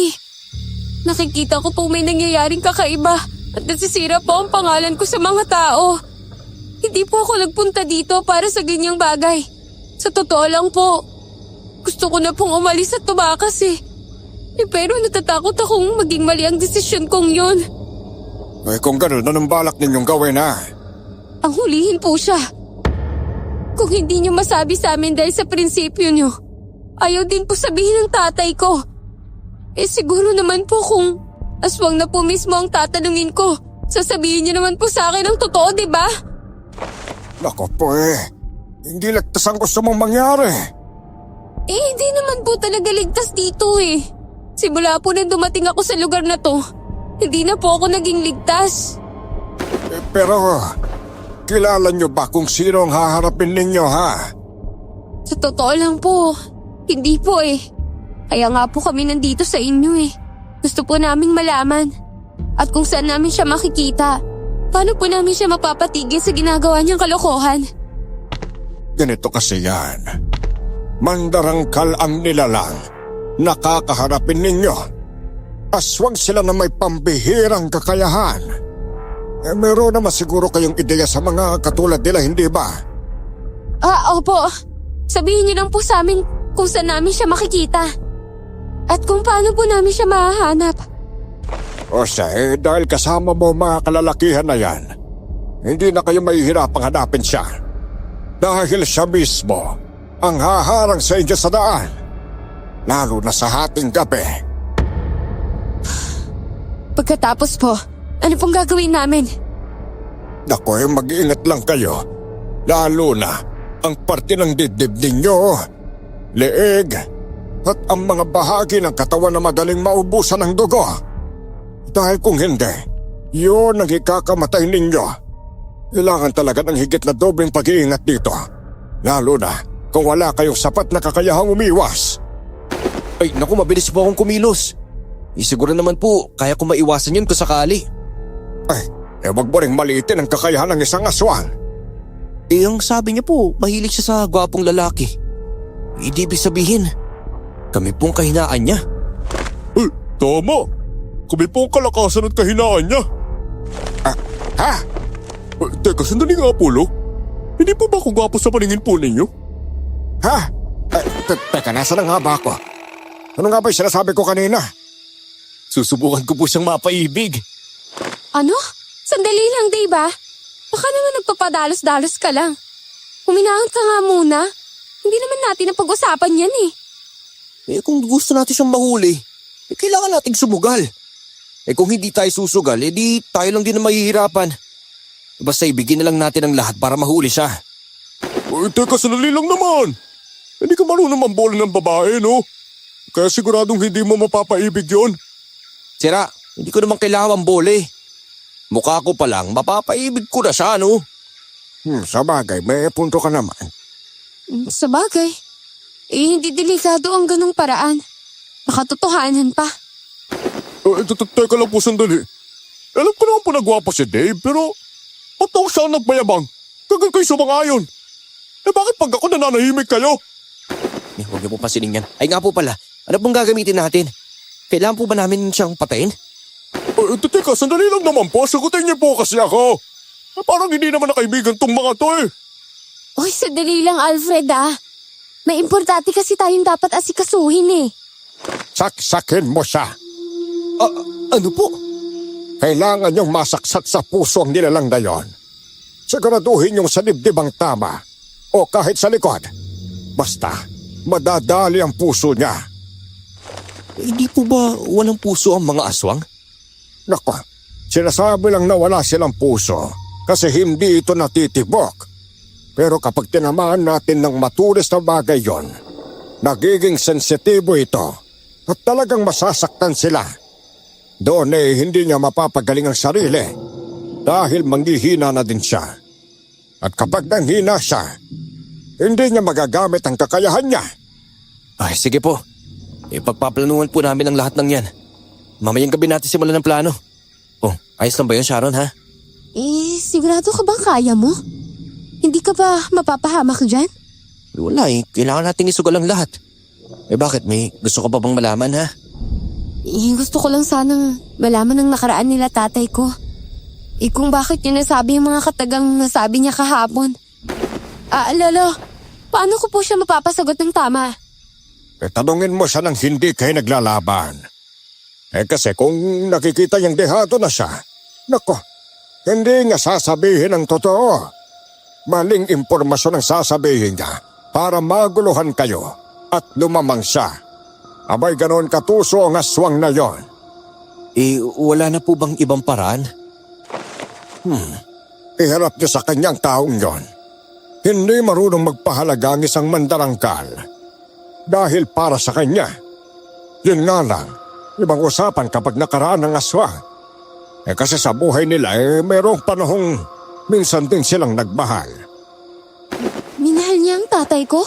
Nakikita ko pong may nangyayaring kakaiba at nasisira po ang pangalan ko sa mga tao. Hindi po ako nagpunta dito para sa ganyang bagay. Sa totoo lang po, gusto ko na pong umalis at tumakas pero natatakot akong maging mali ang desisyon kong yun. Ay, kung gano'n, anong balak ninyong gawin, ha? Ang hulihin po siya. Kung hindi niyo masabi sa amin dahil sa prinsipyo niyo, ayaw din po sabihin ng tatay ko. Siguro naman po kung aswang na po mismo ang tatanungin ko, sasabihin niyo naman po sa akin ang totoo, di ba? Naku po hindi ligtas ang gusto mong mangyari. Hindi naman po talaga ligtas dito Simula po nang dumating ako sa lugar na to, hindi na po ako naging ligtas. Pero, kilala niyo ba kung sino ang haharapin ninyo, ha? Sa totoo lang po, hindi po Kaya nga po kami nandito sa inyo Gusto po naming malaman. At kung saan namin siya makikita, paano po namin siya mapapatigil sa ginagawa niyang kalokohan? Ganito kasi yan. Mandarangkal ang nilalang. Nakakaharapin ninyo. Aswang sila na may pambihirang kakayahan. Meron naman siguro kayong ideya sa mga katulad nila, hindi ba? Opo. Sabihin niyo lang po sa amin kung saan namin siya makikita. At kung paano po namin siya mahahanap. O siya, dahil kasama mo mga kalalakihan na yan, hindi na kayo mahihirapang hanapin siya. Dahil siya mismo ang haharang sa inyo sa daan. Lalo na sa hating gabi. Pagkatapos po, ano pong gagawin namin? Naku, mag-iingat lang kayo. Lalo na ang parte ng dibdib ninyo, leeg, at ang mga bahagi ng katawan na madaling maubusan ng dugo. Dahil kung hindi, yun ang ikakamatay ninyo. Kailangan talaga ng higit na dobling pag-iingat dito. Lalo na kung wala kayong sapat na kakayahang umiwas. Ay, naku, mabilis po akong kumilos. Siguro naman po, kaya ko maiwasan yun kung sakali. Ay, wag mo rin maliitin ang kakayahan ng isang aswang. Ang sabi niya po, mahilig siya sa gwapong lalaki. Hindi ibig sabihin, kami pong kahinaan niya. Tama. Kami po ang kalakasan at kahinaan niya. Ha? Teka, sandali nga, Apollo. Hindi po ba ako gwapo sa paningin po ninyo? Ha? Teka, nasa na nga ba ako? Ano nga ba yung sinasabi ko kanina? Susubukan ko po siyang mapaibig. Ano? Sandali lang, diba? Baka naman nagpapadalos-dalos ka lang. Huminahon ka nga muna. Hindi naman natin ang pag-usapan yan Kung gusto natin siyang mahuli, kailangan nating sumugal. Kung hindi tayo susugal, di tayo lang din ang mahihirapan. Basta ibigin na lang natin ang lahat para mahuli siya. Teka, sandali lang naman. Hindi ka marunong mambola ng babae, no? Kaya siguradong hindi mo mapapaibig yon. Sira, hindi ko naman kailangan ang bole. Mukha ko pa lang, mapapaibig ko na siya, no? Sa bagay, may punto ka naman. Sa bagay. Hindi delikado ang ganong paraan. Makatotohanan pa. Teka lang po, sandali. Alam ko naman po nagwapa si Dave, pero ba't daw siya nagmayabang? Kagal kayo sumang-ayon. Bakit pag ako nananahimik kayo? Huwag niyo po pasinin yan. Ay nga po pala, ano pong gagamitin natin? Kailangan po ba namin siyang patayin? Teka, sandali lang naman po. Sagutin niyo po kasi ako. Parang hindi naman nakaibigan tong mga to Uy, sandali lang, Alfred May importante kasi tayong dapat asikasuhin Saksakin mo siya. Ano po? Kailangan niyong masaksat sa puso ang nilalang na yon. Siguraduhin yung sa dibdib ang tama o kahit sa likod. Basta, madadali ang puso niya. Hindi po ba walang puso ang mga aswang? Nako, sinasabi lang na wala silang puso kasi hindi ito natitibok. Pero kapag tinamaan natin ng matulis na bagay yon, nagiging sensitibo ito at talagang masasaktan sila. Doon hindi niya mapapagaling ang sarili dahil manghihina na din siya. At kapag nanghina siya, hindi niya magagamit ang kakayahan niya. Ay, sige po. Ipagpaplanuhan po namin ang lahat ng yan. Mamayang gabi natin simulan ng plano. Oh, ayos lang ba yun, Sharon, ha? Sigurado ka bang kaya mo? Hindi ka ba mapapahamak dyan? Wala kailangan nating isugal ang lahat. Bakit? May gusto ka pa bang malaman, ha? Gusto ko lang sanang malaman ng nakaraan nila tatay ko. Kung bakit niya nasabi yung mga katagang nasabi niya kahapon. Lolo, paano ko po siya mapapasagot ng tama? Tanungin mo siya nang hindi kayo naglalaban. Kasi kung nakikita niyang dehado na siya, nako, hindi niya sasabihin ang totoo. Maling impormasyon ang sasabihin niya para maguluhan kayo at lumamang siya. Abay ganoon katuso ang aswang na yon. Wala na po bang ibang paraan? Iharap niyo sa kanyang taong yon. Hindi marunong magpahalaga ang isang mandarangkal. Dahil para sa kanya, yun nga lang, ibang usapan kapag nakaraan ng aswang. Kasi sa buhay nila mayroong panahong minsan din silang nagmahal. Minahal niya ang tatay ko?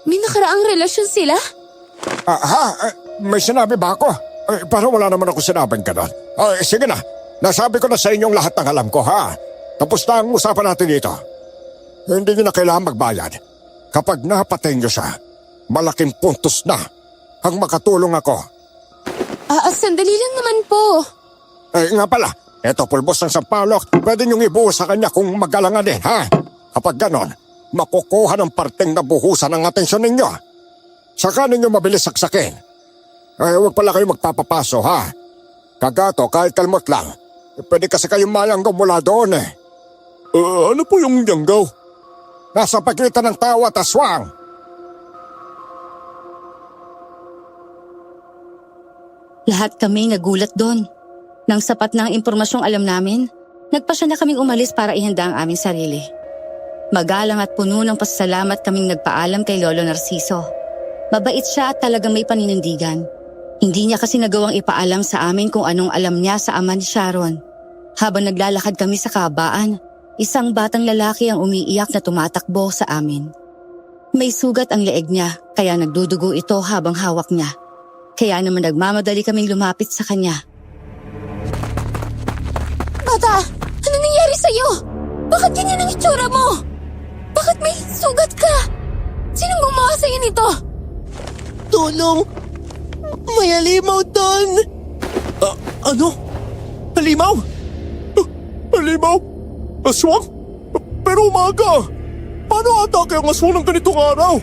May nakaraang relasyon sila? May sinabi ba ako? Parang wala naman ako sinabing ganon. Sige na, nasabi ko na sa inyong lahat ng alam ko, ha? Tapos na ang usapan natin dito. Hindi nyo na kailangan magbayad. Kapag napatay nyo siya, malaking puntos na ang makatulong ako. Sandali lang naman po. Nga pala, eto pulbos ng sampalok, pwede nyong ibuhos sa kanya kung magalangan din, ha? Kapag ganon, makukuha ng parteng nabuhusan ang atensyon ninyo. Saka ninyo mabilis saksakin. Huwag pala kayo magpapapaso, ha? Kagato, kahit kalmot lang. Pwede kasi kayong mayanggaw mula doon, ano po yung yanggaw? Nasa pagitan ng tao at aswang. Lahat kami nagulat doon. Nang sapat na ang impormasyong alam namin, nagpasya na kaming umalis para ihanda ang aming sarili. Magalang at puno ng pasasalamat kaming nagpaalam kay Lolo Narciso. Mabait siya at talagang may paninindigan. Hindi niya kasi nagawang ipaalam sa amin kung anong alam niya sa ama ni Sharon. Habang naglalakad kami sa kabaan, isang batang lalaki ang umiiyak na tumatakbo sa amin. May sugat ang leeg niya, kaya nagdudugo ito habang hawak niya. Kaya naman nagmamadali kaming lumapit sa kanya. Bata, ano nangyari sa'yo? Bakit ganyan ang itsura mo? Bakit may sugat ka? Sinong gumawa sa'yo nito? Tulong! May halimaw doon! Ano? Halimaw? Halimaw? Aswang? Pero umaga! Paano atake ang aswang ng ganitong araw?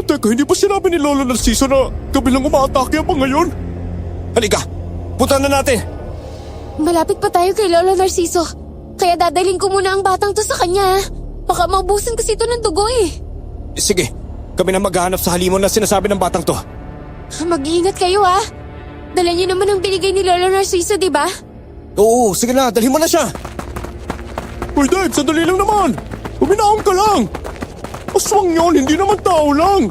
Teka, hindi ba sinabi ni Lolo Narciso na gabi lang umaatake ang mga ngayon? Halika! Punta na natin! Malapit pa tayo kay Lolo Narciso. Kaya dadalhin ko muna ang batang to sa kanya. Baka maubusan kasi ito ng dugo Sige, kami na maghahanap sa halimaw na sinasabi ng batang to. Mag-iingat kayo Dala niyo naman ang binigay ni Lolo Narciso, di ba? Oo, sige na, dalhin mo na siya! Uy Dave, sandali lang naman! Uminahon ka lang! Aswang yon, hindi naman tao lang!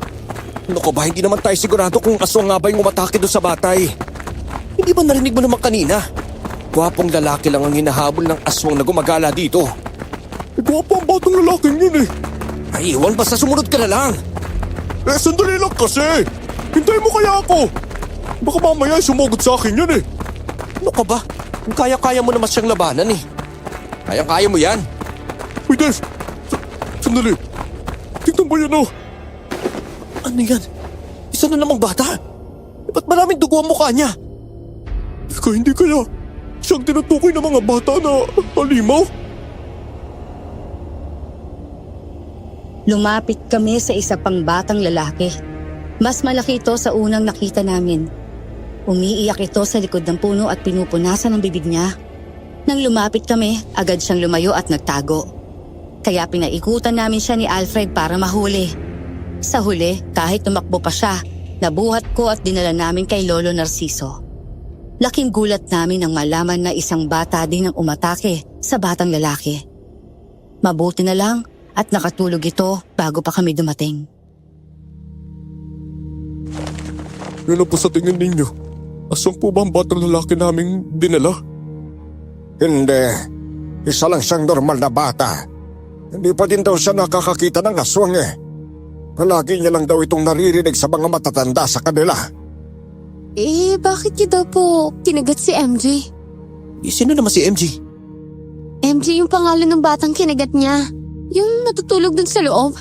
Naku ba, hindi naman tayo sigurado kung aswang nga ba yung umatake doon sa batay. Hindi ba narinig mo naman kanina? Gwapong lalaki lang ang hinahabol ng aswang na gumagala dito. Gwapo ang batang lalaking yun Ay, iwan, basta sumunod ka na lang. Sandali lang kasi! Hintayin mo kaya ako! Baka mamaya sumugod sa akin yan Ano ka ba? Kaya-kaya mo naman siyang labanan Kaya-kaya mo yan. Uy Dave, sandali. Tingnan mo yan Ano yan? Isa na namang bata. Ba't maraming dugo ang mukha niya? Hindi kaya siyang tinutukoy ng mga bata na halimaw? Lumapit kami sa isa pang batang lalaki. Mas malaki ito sa unang nakita namin. Umiiyak ito sa likod ng puno at pinupunasan ang bibig niya. Nang lumapit kami, agad siyang lumayo at nagtago. Kaya pinaikutan namin siya ni Alfred para mahuli. Sa huli, kahit tumakbo pa siya, nabuhat ko at dinala namin kay Lolo Narciso. Laking gulat namin nang malaman na isang bata din ang umatake sa batang lalaki. Mabuti na lang at nakatulog ito bago pa kami dumating. Ano po sa tingin ninyo? Asang po ba ang batang lalaki naming dinala? Hindi. Isa lang siyang normal na bata. Hindi pa din daw siya nakakakita ng aswang eh. Palagi niya lang daw itong naririnig sa mga matatanda sa kanila. Bakit niyo daw po kinagat si MJ? Sino naman si MJ? MJ yung pangalan ng batang kinagat niya. Yung natutulog dun sa loob.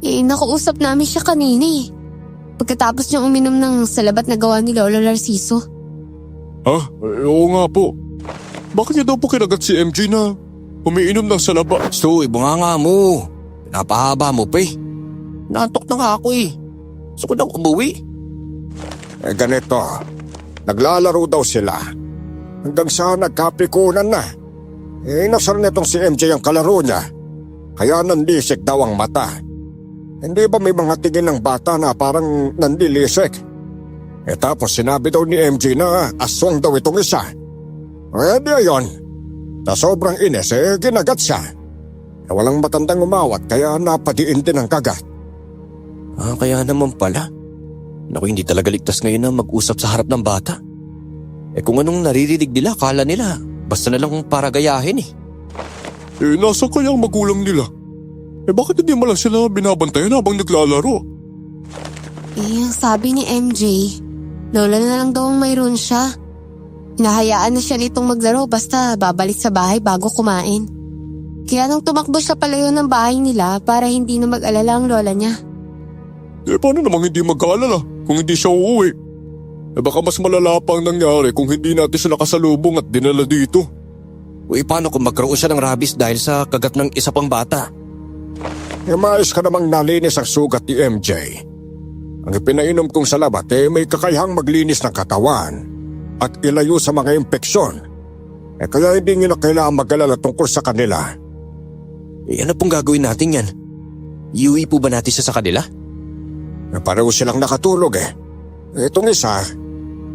Nakausap namin siya kanina eh. Pagkatapos niyang uminom ng salabat na gawa ni Lolo Narciso. Oo nga po. Bakit niya daw po kinagat si MJ na umiinom ng salaba? So, ibunganga mo. Pinapahaba mo pa eh. Naantok na nga ako eh. Gusto ko nang umuwi. Ganito. Naglalaro daw sila. Hanggang sa nagkapikunan na. Nasar nitong si MJ ang kalaro niya. Kaya nandisik daw ang mata. Hindi ba may mga tingin ng bata na parang nandilisik? Tapos sinabi daw ni MJ na aswang daw itong isa. Di ayon. Na sobrang inis ginagat siya. Walang matandang umawat kaya napadiin din ang kagat. Kaya naman pala. Naku, hindi talaga ligtas ngayon na mag-usap sa harap ng bata. Kung anong naririnig nila, akala nila, basta na lang para gayahin eh. Nasa kaya ang magulang nila? Bakit hindi mo lang sila binabantayan habang naglalaro? Ang sabi ni MJ, lola na lang daw ang mayroon siya. Hinahayaan na siya nitong maglaro basta babalik sa bahay bago kumain. Kaya nung tumakbo siya palayo ng bahay nila para hindi na mag-alala ang lola niya. Paano namang hindi mag-aalala kung hindi siya uuwi? Baka mas malala pa ang nangyari kung hindi natin siya nakasalubong at dinala dito. Paano kung magkaroon siya ng rabies dahil sa kagat ng isa pang bata? Maayos ka namang nalinis ang sugat ni MJ. Ang ipinainom kong salabat may kakayahang maglinis ng katawan at ilayo sa mga impeksyon. Kaya hindi nyo na kailangan mag-alala tungkol sa kanila. Ano pong gagawin natin yan? Iuwi po ba natin siya sa kanila? Pareho silang nakatulog eh. Itong isa,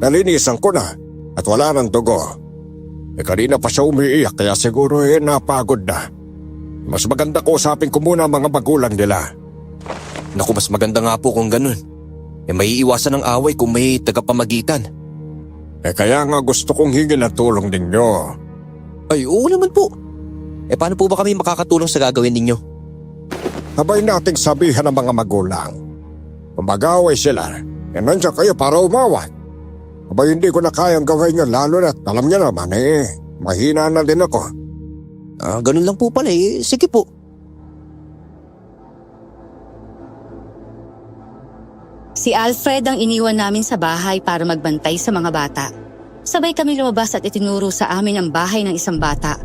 nalinisan ko na at wala ng dugo. Kanina pa siya umiiyak kaya siguro napagod na. Mas maganda ko usapin ko muna ang mga magulang nila. Naku, mas maganda nga po kung ganun. May iwasan ng away kung may tagapamagitan. Kaya nga gusto kong hingin ang tulong ninyo. Ay, oo naman po. Paano po ba kami makakatulong sa gagawin ninyo? Sabay nating sabihan ng mga magulang. Kung mag-away sila, nandiyan kayo para umawat. Abay hindi ko na kayang gawin yun lalo na alam niya naman mahina na din ako. Ganun lang po pala Sige po. Si Alfred ang iniwan namin sa bahay para magbantay sa mga bata. Sabay kami lumabas at itinuro sa amin ang bahay ng isang bata.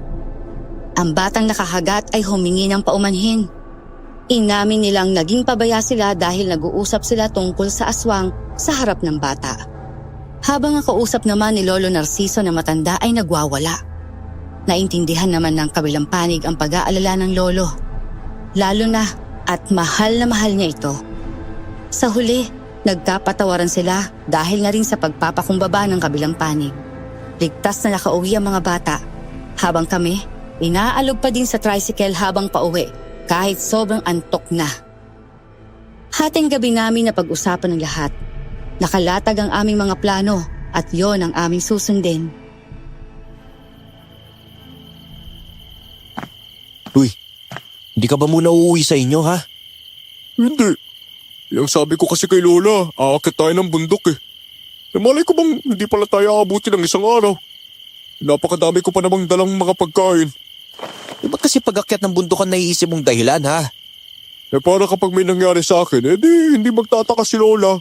Ang batang nakahagat ay humingi ng paumanhin. Inamin nilang naging pabaya sila dahil nag-uusap sila tungkol sa aswang sa harap ng bata. Habang ang kausap naman ni Lolo Narciso na matanda ay nagwawala. Naintindihan naman ng kabilang panig ang pag-aalala ng lolo. Lalo na at mahal na mahal niya ito. Sa huli, nagkapatawaran sila dahil na rin sa pagpapakumbaba ng kabilang panig. Ligtas na nakauwi ang mga bata. Habang kami, inaalog pa din sa tricycle habang pauwi kahit sobrang antok na. Hating gabi namin na pag-usapan ng lahat. Nakalatag ang aming mga plano at yon ang aming susundin. Uy, hindi ka ba muna uuwi sa inyo ha? Hindi. Yung sabi ko kasi kay Lola, aakit tayo ng bundok eh. Malay ko bang hindi pala tayo aabuti ng isang araw? Napakadami ko pa namang dalang mga pagkain. Ba't kasi pag-akyat ng bundok ang naiisip mong dahilan ha? Para kapag may nangyari sa akin, hindi magtataka si Lola.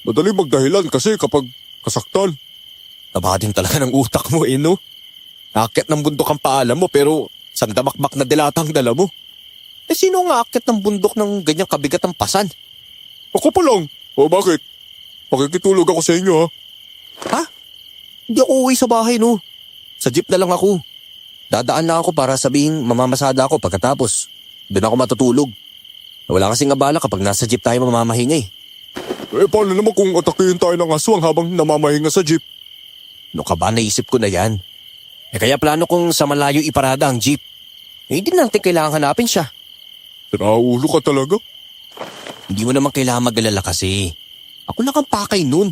Madali magdahilan kasi kapag kasaktan. Taba din talaga ng utak mo no? Aakyat ng bundok ang paalam mo pero sang damakmak na dilatang dala mo. Sino nga aakyat ng bundok ng ganyang kabigat ang pasan? Ako pa lang. O bakit? Pakikitulog ako sa inyo ha. Ha? Hindi ako uwi sa bahay, no. Sa jeep na lang ako. Dadaan lang ako para sabihing mamamasada ako pagkatapos. Doon ako matutulog. Wala kasing abala kapag nasa jeep tayo mamamahinga eh. Paano naman kung atakihin tayo ng aswang habang namamahinga sa jeep? No ka ba, naisip ko na yan. Kaya plano kong sa malayo iparada ang jeep. Hindi natin kailangan hanapin siya. Raulo ka talaga? Hindi mo naman kailangan mag-alala kasi. Ako lang ang pakay nun.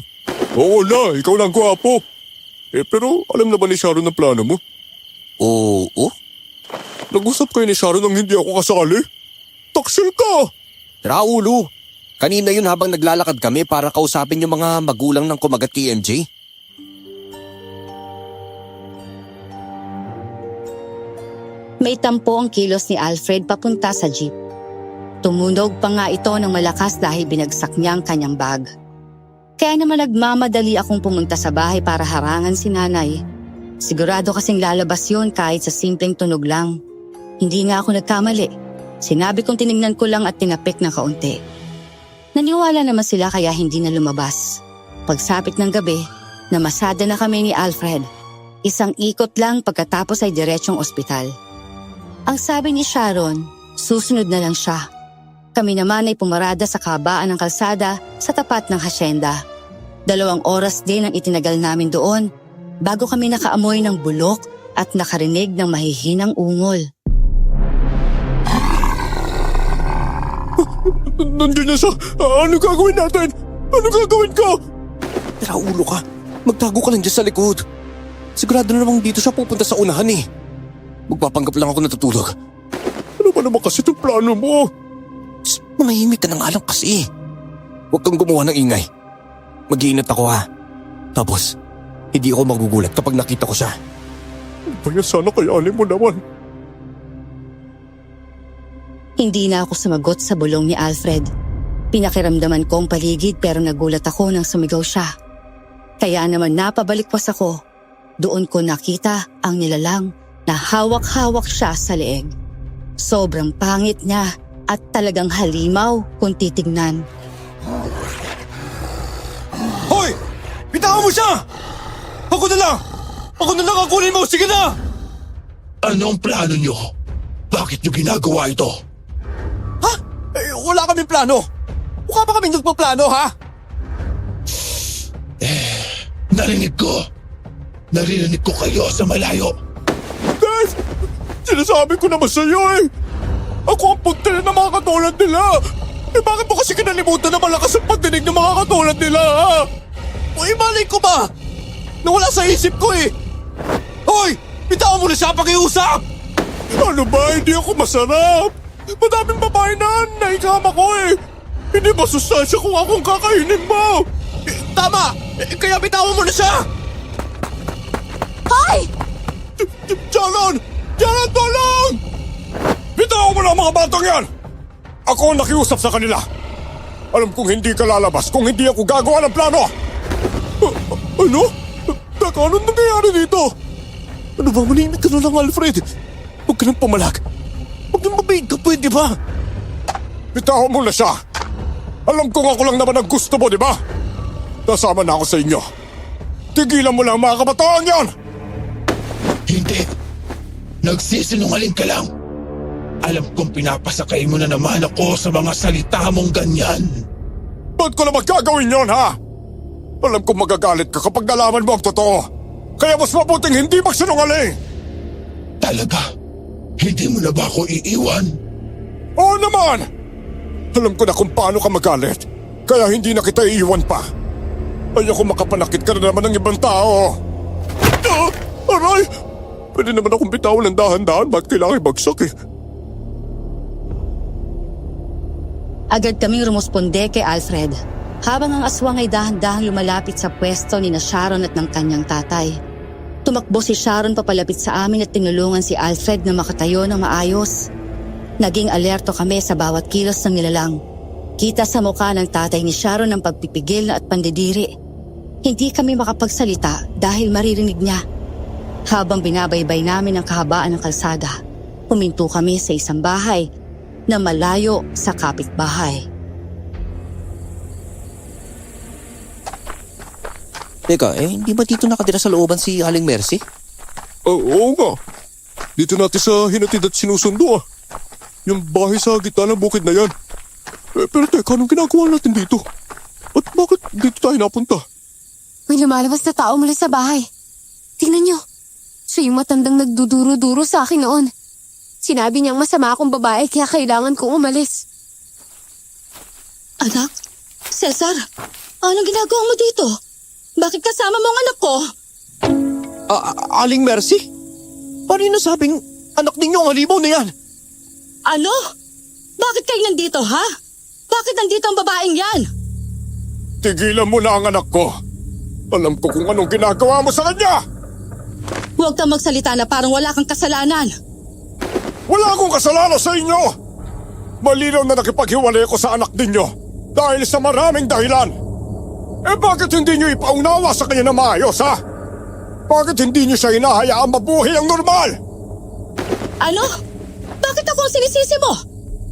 Oo na, ikaw lang gwapo. Pero alam na ba ni Sharon ang plano mo? Oo? Nag-usap kayo ni Sharon nang hindi ako kasali? Taksil ka! Raulo, kanina yun habang naglalakad kami para kausapin yung mga magulang ng kumagat kay MJ. May tampo ang kilos ni Alfred papunta sa jeep. Tumunog pa nga ito ng malakas dahil binagsak niya ang kanyang bag. Kaya naman nagmamadali akong pumunta sa bahay para harangan si nanay. Sigurado kasing lalabas yun kahit sa simpleng tunog lang. Hindi nga ako nagkamali. Sinabi kong tinignan ko lang at tinapik ng kaunti. Naniwala naman sila kaya hindi na lumabas. Pagsapit ng gabi, namasada na kami ni Alfred. Isang ikot lang pagkatapos ay diretsong ospital. Ang sabi ni Sharon, susunod na lang siya. Kami naman ay pumarada sa kabaan ng kalsada sa tapat ng hasyenda. 2 oras din ang itinagal namin doon bago kami nakaamoy ng bulok at nakarinig ng mahihinang ungol. Nandiyan na siya! Ano gagawin natin? Ano gagawin ko? Raulo ka, magtago ka lang dyan sa likod. Sigurado na namang dito siya pupunta sa unahan eh. Magpapanggap lang ako natutulog. Ano ba naman kasi itong plano mo? Psst, manahimik ka na nga lang kasi. Huwag kang gumawa ng ingay. Mag-iingat ako ha. Tapos, hindi ako magugulat kapag nakita ko siya. Kaya sana kayanin mo naman. Hindi na ako sumagot sa bulong ni Alfred. Pinakiramdaman ko ang paligid pero nagulat ako nang sumigaw siya. Kaya naman napabalikwas ako. Doon ko nakita ang nilalang na hawak-hawak siya sa leeg. Sobrang pangit niya at talagang halimaw kung titignan. Hoy! Bitawan mo siya! Ako na lang! Ako na lang ang kunin mo! Sige na! Anong plano nyo? Bakit nyo ginagawa ito? Ha? Wala kaming plano. Mukha pa kaming nagpaplano ha? Narinig ko. Narinig ko kayo sa malayo. Dave! Sinasabi ko naman sa'yo eh! Ako ang punta ng mga katulad nila! Bakit mo kasi kinalimutan na malakas ang pagdinig ng mga katulad nila ha? Uy, malay ko ba? Nawala sa isip ko eh! Hoy! Bitawan mo na siya pakiusap! Ano ba? Hindi ako masarap! Madaming babae na naikama ko eh! Hindi ba sustansya kung akong kakainin mo? Tama! Kaya bitawan mo na siya! Hoy! Sharon! Sharon, tulong! Bitawan mo na ang mga batang yan! Ako ang nakiusap sa kanila. Alam kong hindi ka lalabas kung hindi ako gagawa ng plano! Ano? Teka, anong nangyayari dito? Ano ba, manimik ka na lang, Alfred? Huwag ka nang pamalag. Huwag nang mabait ka, pwede ba? Bitawan mo na siya. Alam kong ako lang naman ang gusto mo, di ba? Nasama na ako sa inyo. Tigilan mo lang mga kabataan yan! Hindi. Nagsisinungaling ka lang. Alam kong pinapasakay mo na naman ako sa mga salita mong ganyan. Ba't ko naman gagawin yon, ha? Alam kong magagalit ka kapag nalaman mo ang totoo. Kaya mas mabuting hindi magsinungaling. Talaga? Hindi mo na ba ako iiwan? Oo naman! Alam ko na kung paano ka magalit. Kaya hindi na kita iiwan pa. Ayoko makapanakit ka na naman ng ibang tao. Aray! Pwede naman akong bitawan ng dahan-dahan. Ba't kailangan ibagsak eh? Agad kaming rumusponde kay Alfred. Habang ang aswang ay dahan-dahang lumalapit sa pwesto ni na Sharon at ng kanyang tatay. Tumakbo si Sharon papalapit sa amin at tinulungan si Alfred na makatayo ng maayos. Naging alerto kami sa bawat kilos ng nilalang. Kita sa mukha ng tatay ni Sharon ang pagpipigil at pandidiri. Hindi kami makapagsalita dahil maririnig niya. Habang binabaybay namin ang kahabaan ng kalsada, huminto kami sa isang bahay na malayo sa kapitbahay. Teka, hindi ba dito nakatira sa looban si Aling Mercy? Oo nga. Dito natin sa hinatid at sinusundo ah. Yung bahay sa gitna ng bukid na yan. Pero teka, anong ginagawa natin dito? At bakit dito tayo napunta? May lumalabas na tao mula sa bahay. Tingnan niyo. Siya yung matandang nagduduro-duro sa akin noon. Sinabi niyang masama akong babae kaya kailangan kong umalis. Anak? Cesar? Anong ginagawa mo dito? Bakit kasama mo ang anak ko? Aling Mercy? Paano yung nasabing anak ninyo ang halimaw na yan? Ano? Bakit kayo nandito, ha? Bakit nandito ang babaeng yan? Tigilan mo na ang anak ko. Alam ko kung anong ginagawa mo sa kanya. Huwag kang magsalita na parang wala kang kasalanan. Wala akong kasalanan sa inyo. Malinaw na nakipaghiwalay ko sa anak ninyo dahil sa maraming dahilan. Bakit hindi nyo ipaunawa sa kanya na maayos, ha? Bakit hindi nyo siya hinahayaang mabuhay ang normal? Ano? Bakit ako ang sinisisi mo?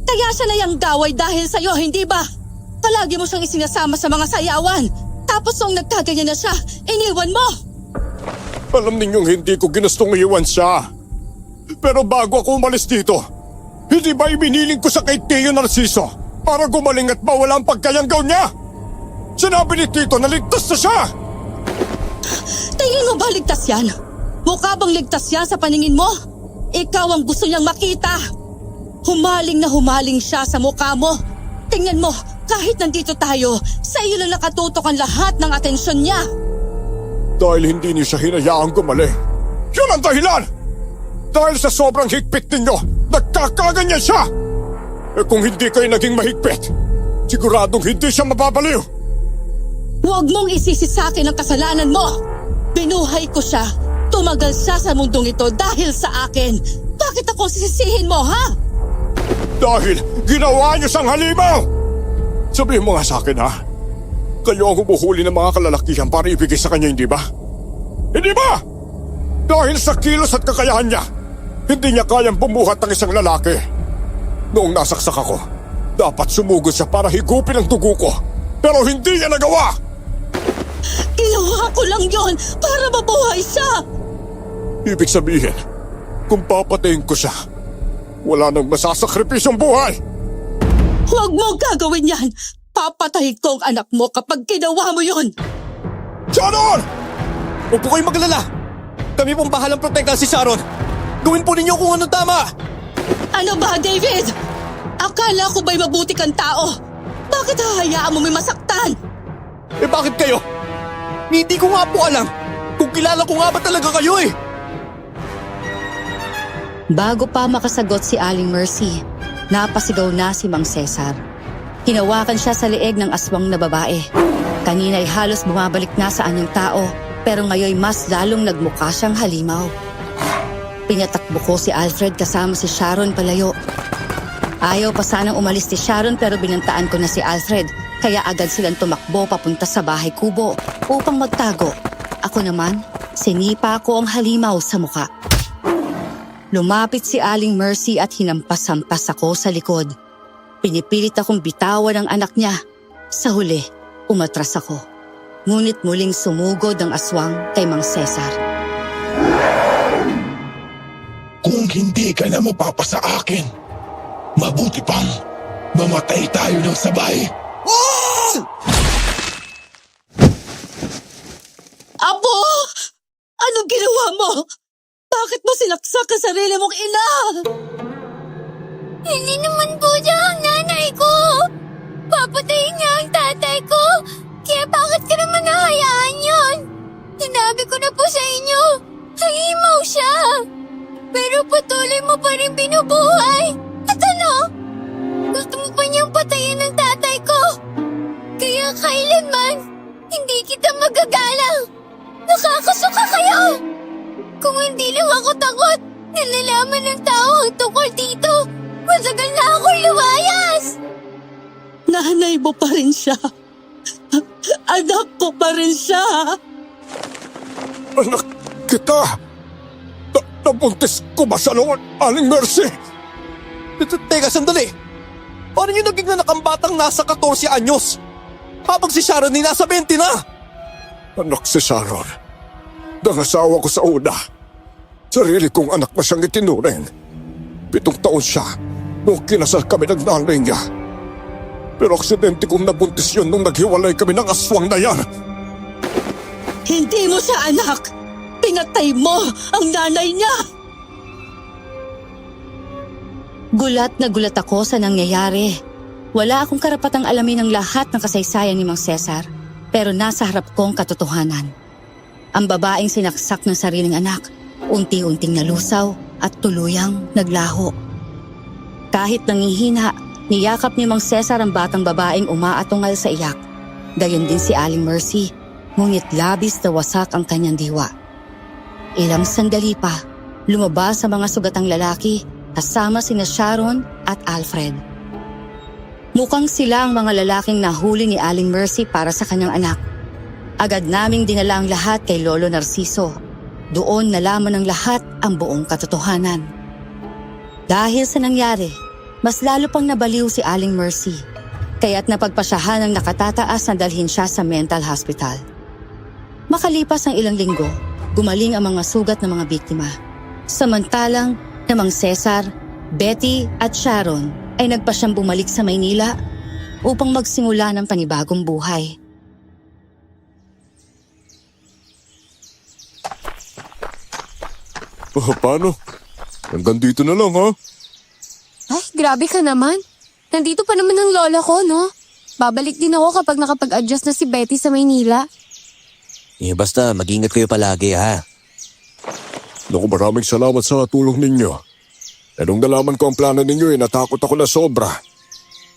Kaya siya na yung gaway dahil sa'yo, hindi ba? Palagi mo siyang isinasama sa mga sayawan. Tapos nung nagkaganyan na siya, iniwan mo. Alam ninyong hindi ko ginustong iwan siya. Pero bago ako umalis dito, hindi ba ibiniling ko sa kay Tio Narciso para gumaling at mawala ang pagkayanggaw niya? Sinabi ni Tito na ligtas na siya! Tingin mo ba ligtas yan? Mukha bang ligtas yan sa paningin mo? Ikaw ang gusto niyang makita. Humaling na humaling siya sa mukha mo. Tingnan mo, kahit nandito tayo, sa iyo lang nakatutok ang lahat ng atensyon niya. Dahil hindi niyo siya hinayaang gumaling. Yun ang dahilan! Dahil sa sobrang higpit ninyo, nagkakaganyan siya! Kung hindi kayo naging mahigpit, siguradong hindi siya mababaliw. Huwag mong isisi sa akin ang kasalanan mo. Binuhay ko siya. Tumagal siya sa mundong ito dahil sa akin. Bakit ako sisisihin mo, ha? Dahil ginawa niyo siyang halimaw! Sabihin mo nga sa akin, ha? Kayo ang humuhuli ng mga kalalakihan para ibigay sa kanya, hindi ba? Hindi ba? Dahil sa kilos at kakayahan niya, hindi niya kayang bumuhat ng isang lalaki. Noong nasaksak ako, dapat sumugod siya para higupin ang dugo ko. Pero hindi niya nagawa! Ginawa ko lang yon para mabuhay siya. Ibig sabihin, kung papatayin ko siya, wala nang masasakripisyong buhay! Huwag mong gagawin yan. Papatayin ko ang anak mo kapag ginawa mo yon. Sharon! Huwag po kayong maglala. Kami pong bahalang protektahan si Sharon. Gawin po ninyo kung anong tama. Ano ba, David? Akala ko ba'y mabuti kang tao? Bakit hahayaan mo may masaktan? Bakit kayo? Hindi ko nga po alam kung kilala ko nga ba talaga kayo eh. Bago pa makasagot si Aling Mercy, napasigaw na si Mang Cesar. Hinawakan siya sa leeg ng aswang na babae. Kanina ay halos bumabalik na sa anyong tao, pero ngayon mas lalong nagmukha siyang halimaw. Pinatakbo ko si Alfred kasama si Sharon palayo. Ayaw pa sanang umalis si Sharon pero binantaan ko na si Alfred, kaya agad silang tumakbo papunta sa bahay kubo upang magtago. Ako naman, sinipa ko ang halimaw sa muka. Lumapit si Aling Mercy at hinampas-hampas ako sa likod. Pinipilit akong bitawan ang anak niya. Sa huli, umatras ako. Ngunit muling sumugod ang aswang kay Mang Cesar. Kung hindi ka na mapapasa akin, mabuti pang mamatay tayo ng sabay. Apo! Anong ginawa mo? Bakit mo sinaksak ang sarili mong ina? Hindi naman po siya ang nanay ko. Papatayin niya ang tatay ko. Kaya bakit ka naman nahayaan yun? Sinabi ko na po sa inyo, halimaw siya. Pero patuloy mo pa rin binubuhay. At ano? Gusto mo pa niyang patayin ang tatay ko? Kaya kailanman, hindi kita magagalang. Nakakasuka kayo. Kung hindi lang ako takot, nalalaman ng tao ang tungkol dito. Matagal na akong lumayas. Nanay mo pa rin siya. Anak ko pa rin siya. Anak kita! Nabuntis ko ba sa noon, Aling Mercy? Teka, sandali. Paano nyo naging anak ang batang nasa 14 anyos? Habang si Sharon ay nasa 20 na. Anak si Sharon. Nangasawa ko sa una. Sarili kong anak na siyang itinuring. 7 taon siya nung kinasal kami ng nanay niya. Pero aksidente kong nabuntis yun nung naghiwalay kami ng aswang na yan. Hindi mo siya anak! Pinatay mo ang nanay niya! Gulat na gulat ako sa nangyayari. Wala akong karapatang alamin ang lahat ng kasaysayan ni Mang Cesar, pero nasa harap kong katotohanan. Ang babaeng sinaksak ng sariling anak, unti-unting nalusaw at tuluyang naglaho. Kahit nangihina, niyakap ni Mang Cesar ang batang babaeng umaatungal sa iyak. Gayon din si Aling Mercy, ngunit labis na wasak ang kanyang diwa. Ilang sandali pa, lumabas sa mga sugatang lalaki kasama sina Sharon at Alfred. Mukhang sila ang mga lalaking nahuli ni Aling Mercy para sa kanyang anak. Agad naming dinala ang lahat kay Lolo Narciso. Doon nalaman ng lahat ang buong katotohanan. Dahil sa nangyari, mas lalo pang nabaliw si Aling Mercy, kaya't napagpasyahan ng nakatataas na dalhin siya sa mental hospital. Makalipas ang ilang linggo, gumaling ang mga sugat ng mga biktima. Samantalang, na Mang Cesar, Betty at Sharon ay nagpasyang bumalik sa Maynila upang magsimula ng panibagong buhay. Paano? Hanggang dito na lang ha? Ay, grabe ka naman. Nandito pa naman ang lola ko, no? Babalik din ako kapag nakapag-adjust na si Betty sa Maynila. Basta mag-ingat kayo palagi ha. Naku, maraming salamat sa tulong ninyo. Nung nalaman ko ang plano ninyo natakot ako na sobra.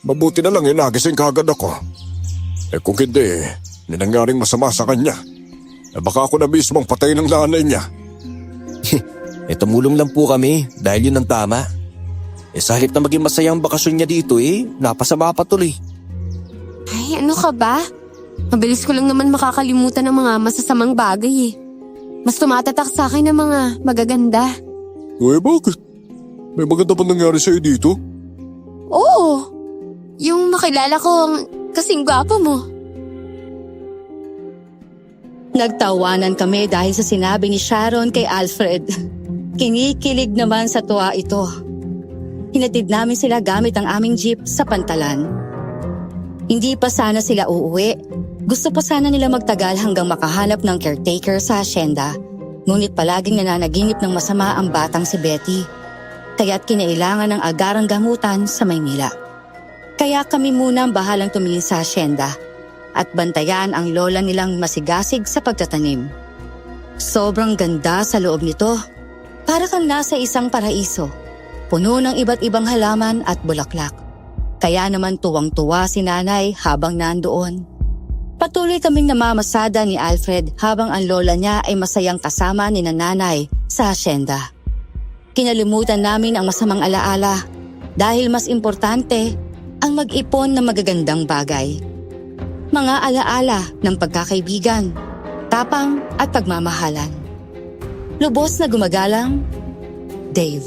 Mabuti na lang nagising kagad ako. Kung hindi, ninangyaring masama sa kanya. Baka ako na mismong patay ng nanay niya. Tumulong lang po kami dahil yun ang tama. Sa halip na maging masayang bakasyon niya dito napasama pa tuloy. Ay, ano ka ba? Mabilis ko lang naman makakalimutan ng mga masasamang bagay Mas tumatatak sa akin ng mga magaganda. Bakit? May maganda pa nangyari sa'yo dito? Oo, yung makilala ko kasing gwapo mo. Nagtawanan kami dahil sa sinabi ni Sharon kay Alfred. Kinikilig naman sa tuwa ito. Hinatid namin sila gamit ang aming jeep sa Pantalan. Hindi pa sana sila uuwi. Gusto pa sana nila magtagal hanggang makahanap ng caretaker sa asyenda. Ngunit palaging nananaginip ng masama ang batang si Betty. Kaya't kinailangan ng agarang gamutan sa Maynila. Kaya kami muna ang bahalang tumingin sa asyenda at bantayan ang lola nilang masigasig sa pagtatanim. Sobrang ganda sa loob nito. Para kang nasa isang paraiso, puno ng iba't ibang halaman at bulaklak. Kaya naman tuwang-tuwa si nanay habang nandoon. Patuloy kaming namamasada ni Alfred habang ang lola niya ay masayang kasama ni nanay sa asyenda. Kinalimutan namin ang masamang alaala dahil mas importante ang mag-ipon ng magagandang bagay. Mga alaala ng pagkakaibigan, tapang at pagmamahalan. Lubos na gumagalang, Dave.